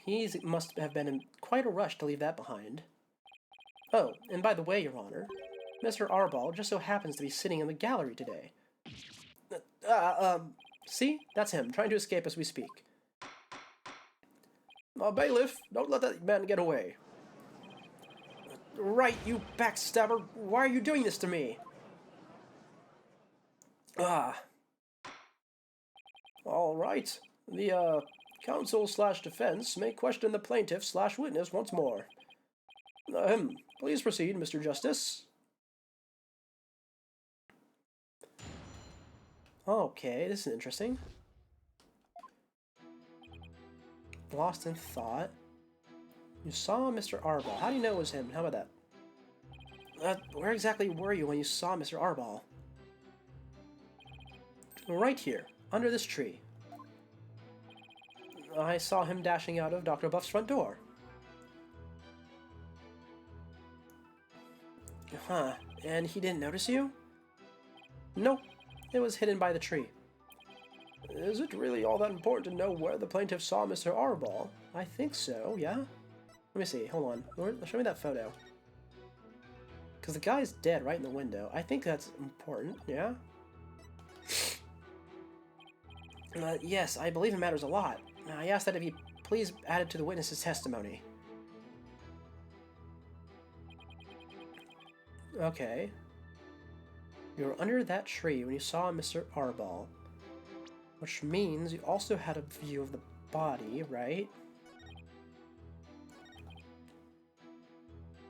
He must have been in quite a rush to leave that behind. Oh, and by the way, Your Honor, Mr. Arbol just so happens to be sitting in the gallery today. See? That's him, trying to escape as we speak. Bailiff, don't let that man get away. Right, you backstabber! Why are you doing this to me? Ah. Alright. The, counsel/defense may question the plaintiff/witness once more. Please proceed, Mr. Justice. Okay, this is interesting. Lost in thought. You saw Mr. Arbol. How do you know it was him? How about that? Where exactly were you when you saw Mr. Arbol? Right here, under this tree. I saw him dashing out of Dr. Buff's front door. Huh, and he didn't notice you? Nope, it was hidden by the tree. Is it really all that important to know where the plaintiff saw Mr. Arbol? I think so, yeah? Let me see, hold on. Show me that photo. Because the guy's dead right in the window. I think that's important, yeah? Yes, I believe it matters a lot. I ask that if you please add it to the witness's testimony. Okay. You were under that tree when you saw Mr. Arbol. Which means you also had a view of the body, right?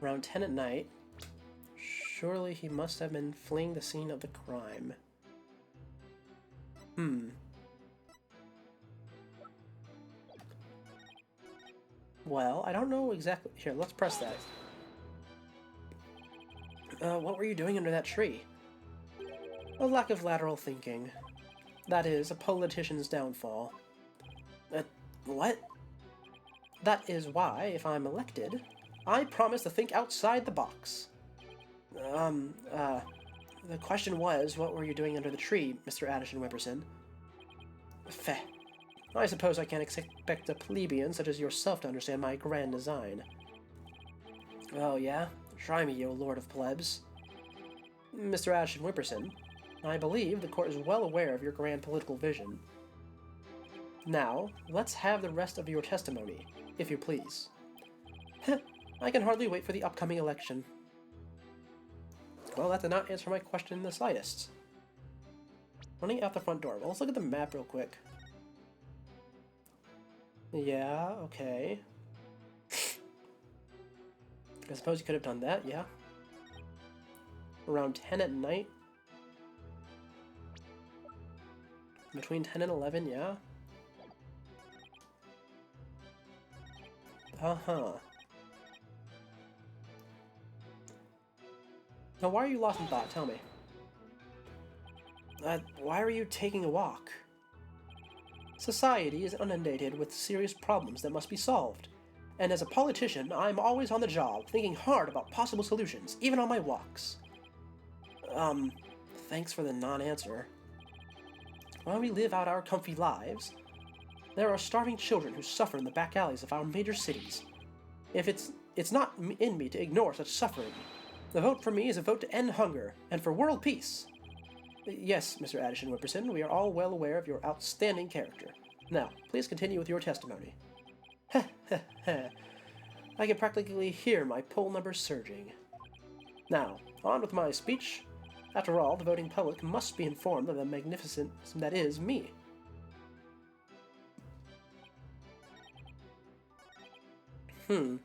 Around 10 at night. Surely he must have been fleeing the scene of the crime. Well, I don't know exactly... Here, let's press that. What were you doing under that tree? A lack of lateral thinking. That is, a politician's downfall. What? That is why, if I'm elected, I promise to think outside the box. The question was, what were you doing under the tree, Mr. Addison Wimperson? Feh. I suppose I can't expect a plebeian such as yourself to understand my grand design. Oh, yeah? Try me, you lord of plebs. Mr. Addison Wimperson, I believe the court is well aware of your grand political vision. Now, let's have the rest of your testimony, if you please. I can hardly wait for the upcoming election. Well, that did not answer my question in the slightest. Running out the front door. Well, let's look at the map real quick. Yeah, okay. I suppose you could have done that, yeah. Around 10 at night. Between 10 and 11, yeah. Uh-huh. Now, why are you lost in thought? Tell me. Why are you taking a walk? Society is inundated with serious problems that must be solved. And as a politician, I'm always on the job, thinking hard about possible solutions, even on my walks. Thanks for the non-answer. While we live out our comfy lives, there are starving children who suffer in the back alleys of our major cities. If it's not in me to ignore such suffering. The vote for me is a vote to end hunger, and for world peace. Yes, Mr. Addison Wimperson, we are all well aware of your outstanding character. Now, please continue with your testimony. Heh heh heh. I can practically hear my poll numbers surging. Now, on with my speech. After all, the voting public must be informed of the magnificence that is me. You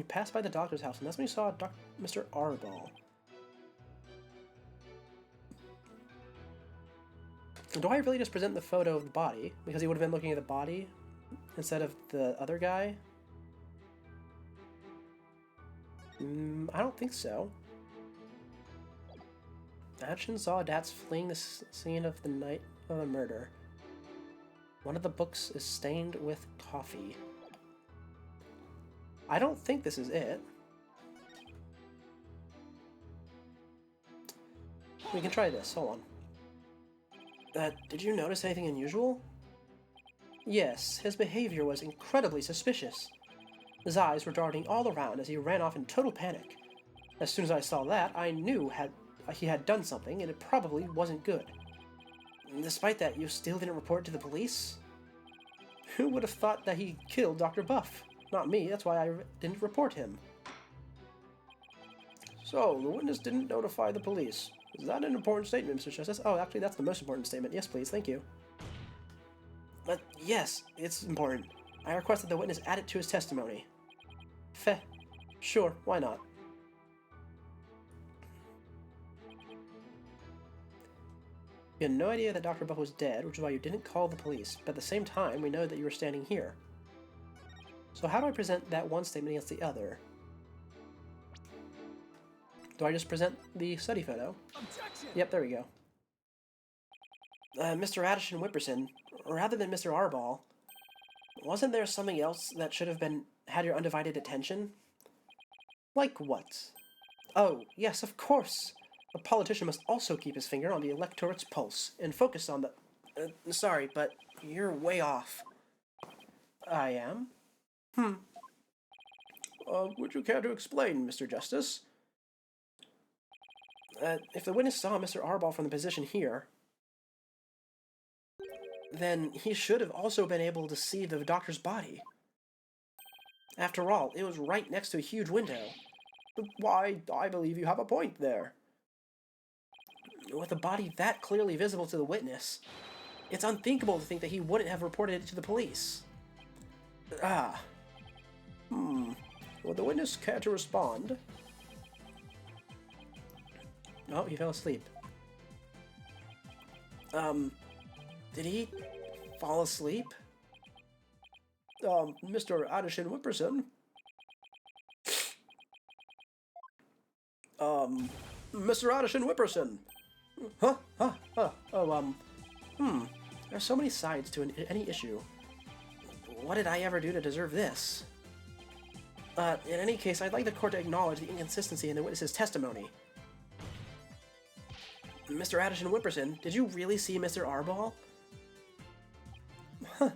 passed by the doctor's house, and that's when you saw Mr. Arbol. Do I really just present the photo of the body? Because he would have been looking at the body instead of the other guy? I don't think so. Addison saw Dats fleeing the scene of the night of the murder. One of the books is stained with coffee. I don't think this is it. We can try this. Hold on. Did you notice anything unusual? Yes, his behavior was incredibly suspicious. His eyes were darting all around as he ran off in total panic. As soon as I saw that, I knew he had done something, and it probably wasn't good. Despite that, you still didn't report it to the police? Who would have thought that he killed Dr. Buff? Not me, that's why I didn't report him. So, the witness didn't notify the police. Is that an important statement, Mr. Justice? Oh, actually, that's the most important statement. Yes, please, thank you. But yes, it's important. I request that the witness add it to his testimony. Feh. Sure, why not? You had no idea that Dr. Buff was dead, which is why you didn't call the police, but at the same time, we know that you were standing here. So how do I present that one statement against the other? Do I just present the study photo? Objection! Yep, there we go. Mr. Addison Whipperson, rather than Mr. Arball, wasn't there something else that should have had your undivided attention? Like what? Oh, yes, of course! A politician must also keep his finger on the electorate's pulse and focus on the... sorry, but you're way off. I am? Would you care to explain, Mr. Justice? If the witness saw Mr. Arball from the position here, then he should have also been able to see the doctor's body. After all, it was right next to a huge window. Why, I believe you have a point there. With the body that clearly visible to the witness, it's unthinkable to think that he wouldn't have reported it to the police. Would the witness care to respond? Oh, he fell asleep. Did he fall asleep? Mr. Addison Whipperson? Mr. Addison Whipperson! There's so many sides to any issue. What did I ever do to deserve this? In any case, I'd like the court to acknowledge the inconsistency in the witness's testimony. Mr. Addison Whipperson, did you really see Mr. Arball?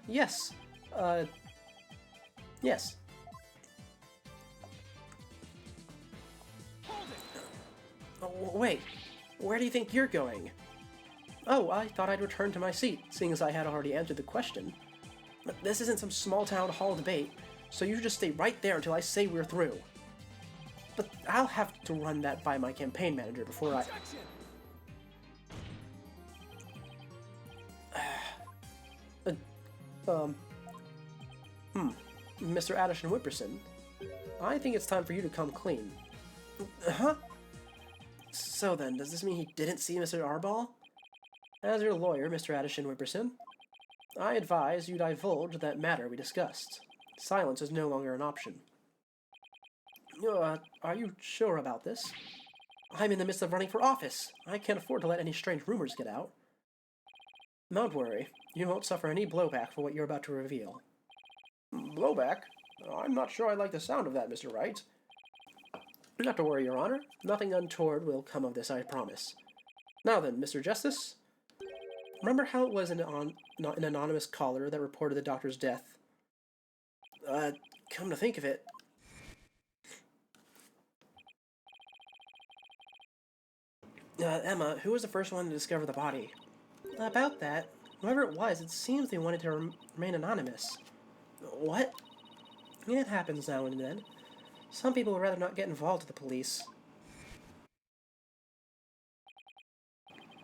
Yes. Yes. Wait, where do you think you're going? Oh, I thought I'd return to my seat, seeing as I had already answered the question. But this isn't some small town hall debate, so you just stay right there until I say we're through. But I'll have to run that by my campaign manager before I... Mr. Addison Whipperson, I think it's time for you to come clean. Huh? So then, does this mean he didn't see Mr. Arball? As your lawyer, Mr. Addison Whipperson, I advise you divulge that matter we discussed. Silence is no longer an option. Are you sure about this? I'm in the midst of running for office. I can't afford to let any strange rumors get out. Don't worry. You won't suffer any blowback for what you're about to reveal. Blowback? I'm not sure I like the sound of that, Mr. Wright. Not to worry, Your Honor. Nothing untoward will come of this, I promise. Now then, Mr. Justice. Remember how it was an anonymous caller that reported the doctor's death? Come to think of it... Emma, who was the first one to discover the body? About that, whoever it was, it seems they wanted to remain anonymous. What? It happens now and then. Some people would rather not get involved with the police.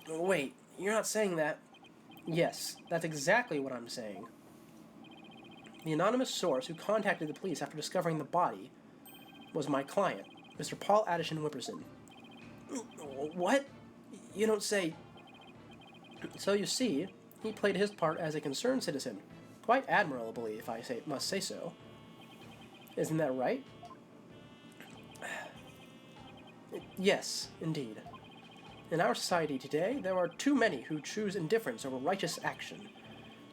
Wait, you're not saying that? Yes, that's exactly what I'm saying. The anonymous source who contacted the police after discovering the body was my client, Mr. Paul Addison Whipperson. What? You don't say... So you see, he played his part as a concerned citizen, quite admirably, if I must say so. Isn't that right? Yes, indeed. In our society today, there are too many who choose indifference over righteous action.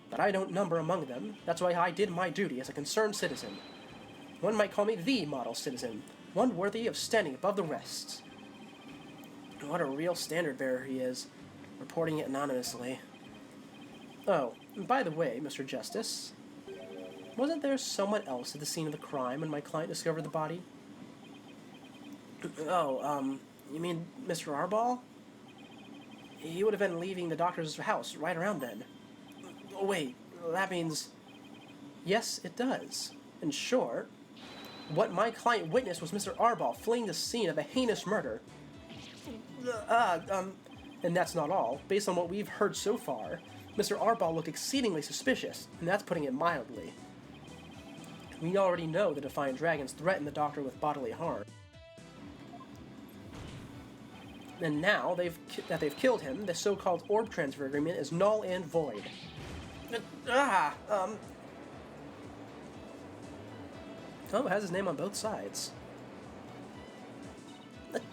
But I don't number among them. That's why I did my duty as a concerned citizen. One might call me the model citizen, one worthy of standing above the rest. What a real standard bearer he is, reporting it anonymously. Oh, and by the way, Mr. Justice, wasn't there someone else at the scene of the crime when my client discovered the body? Oh, you mean Mr. Arball? He would have been leaving the doctor's house right around then. Oh, wait, that means... Yes, it does. In short, what my client witnessed was Mr. Arball fleeing the scene of a heinous murder. And that's not all. Based on what we've heard so far, Mr. Arball looked exceedingly suspicious, and that's putting it mildly. We already know the Defiant Dragons threatened the Doctor with bodily harm. And now that they've killed him, the so-called orb transfer agreement is null and void. Oh, it has his name on both sides.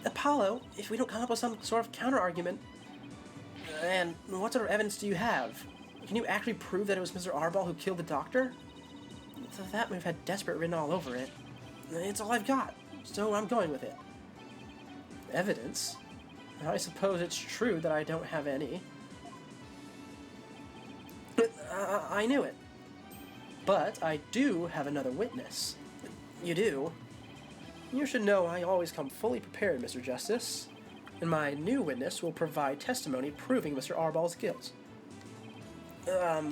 Apollo, if we don't come up with some sort of counter-argument, and what sort of evidence do you have? Can you actually prove that it was Mr. Arball who killed the Doctor? So that move had desperate written all over it. It's all I've got, so I'm going with it. Evidence? I suppose it's true that I don't have any. I knew it. But I do have another witness. You do? You should know I always come fully prepared, Mr. Justice. And my new witness will provide testimony proving Mr. Arball's guilt. A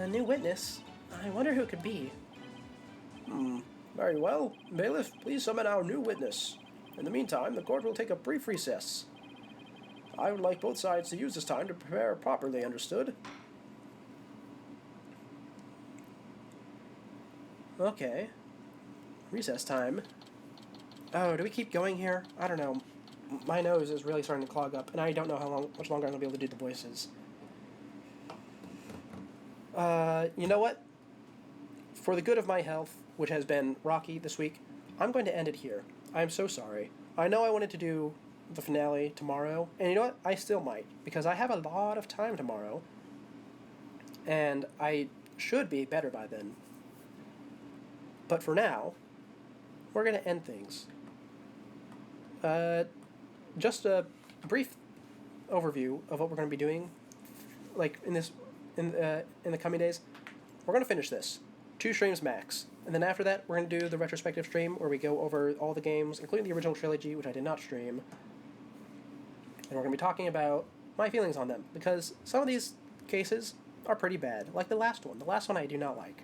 new witness? I wonder who it could be. Very well. Bailiff, please summon our new witness. In the meantime, the court will take a brief recess. I would like both sides to use this time to prepare properly, understood? Okay. Recess time. Oh, do we keep going here? I don't know. My nose is really starting to clog up, and I don't know much longer I'm going to be able to do the voices. You know what? For the good of my health, which has been rocky this week, I'm going to end it here. I'm so sorry. I know I wanted to do the finale tomorrow, and you know what? I still might, because I have a lot of time tomorrow, and I should be better by then. But for now, we're going to end things. Just a brief overview of what we're going to be doing, like in the coming days. We're going to finish this. 2 streams max. And then after that, we're going to do the retrospective stream where we go over all the games, including the original trilogy, which I did not stream. And we're going to be talking about my feelings on them, because some of these cases are pretty bad, like the last one. The last one I do not like.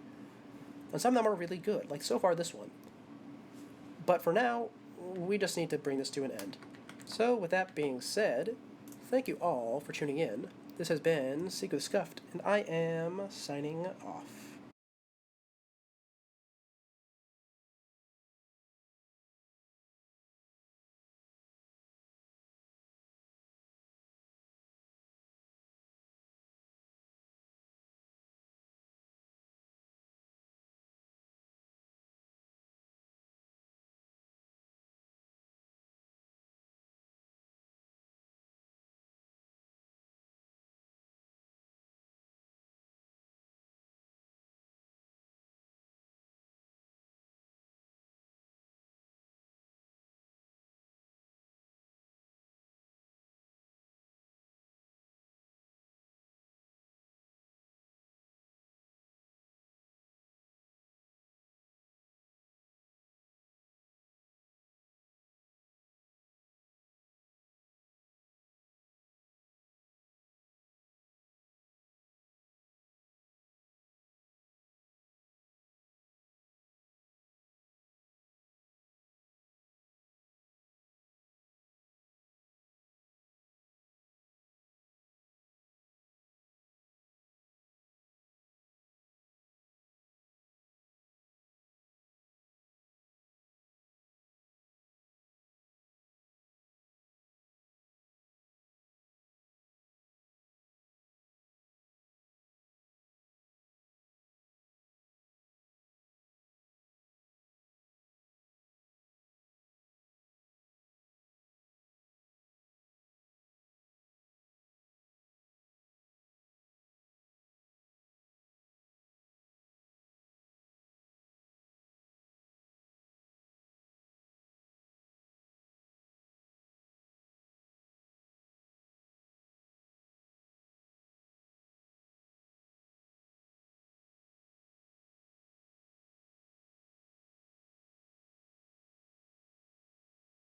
And some of them are really good, like so far this one. But for now, we just need to bring this to an end. So, with that being said, thank you all for tuning in. This has been Seek with Scuffed, and I am signing off.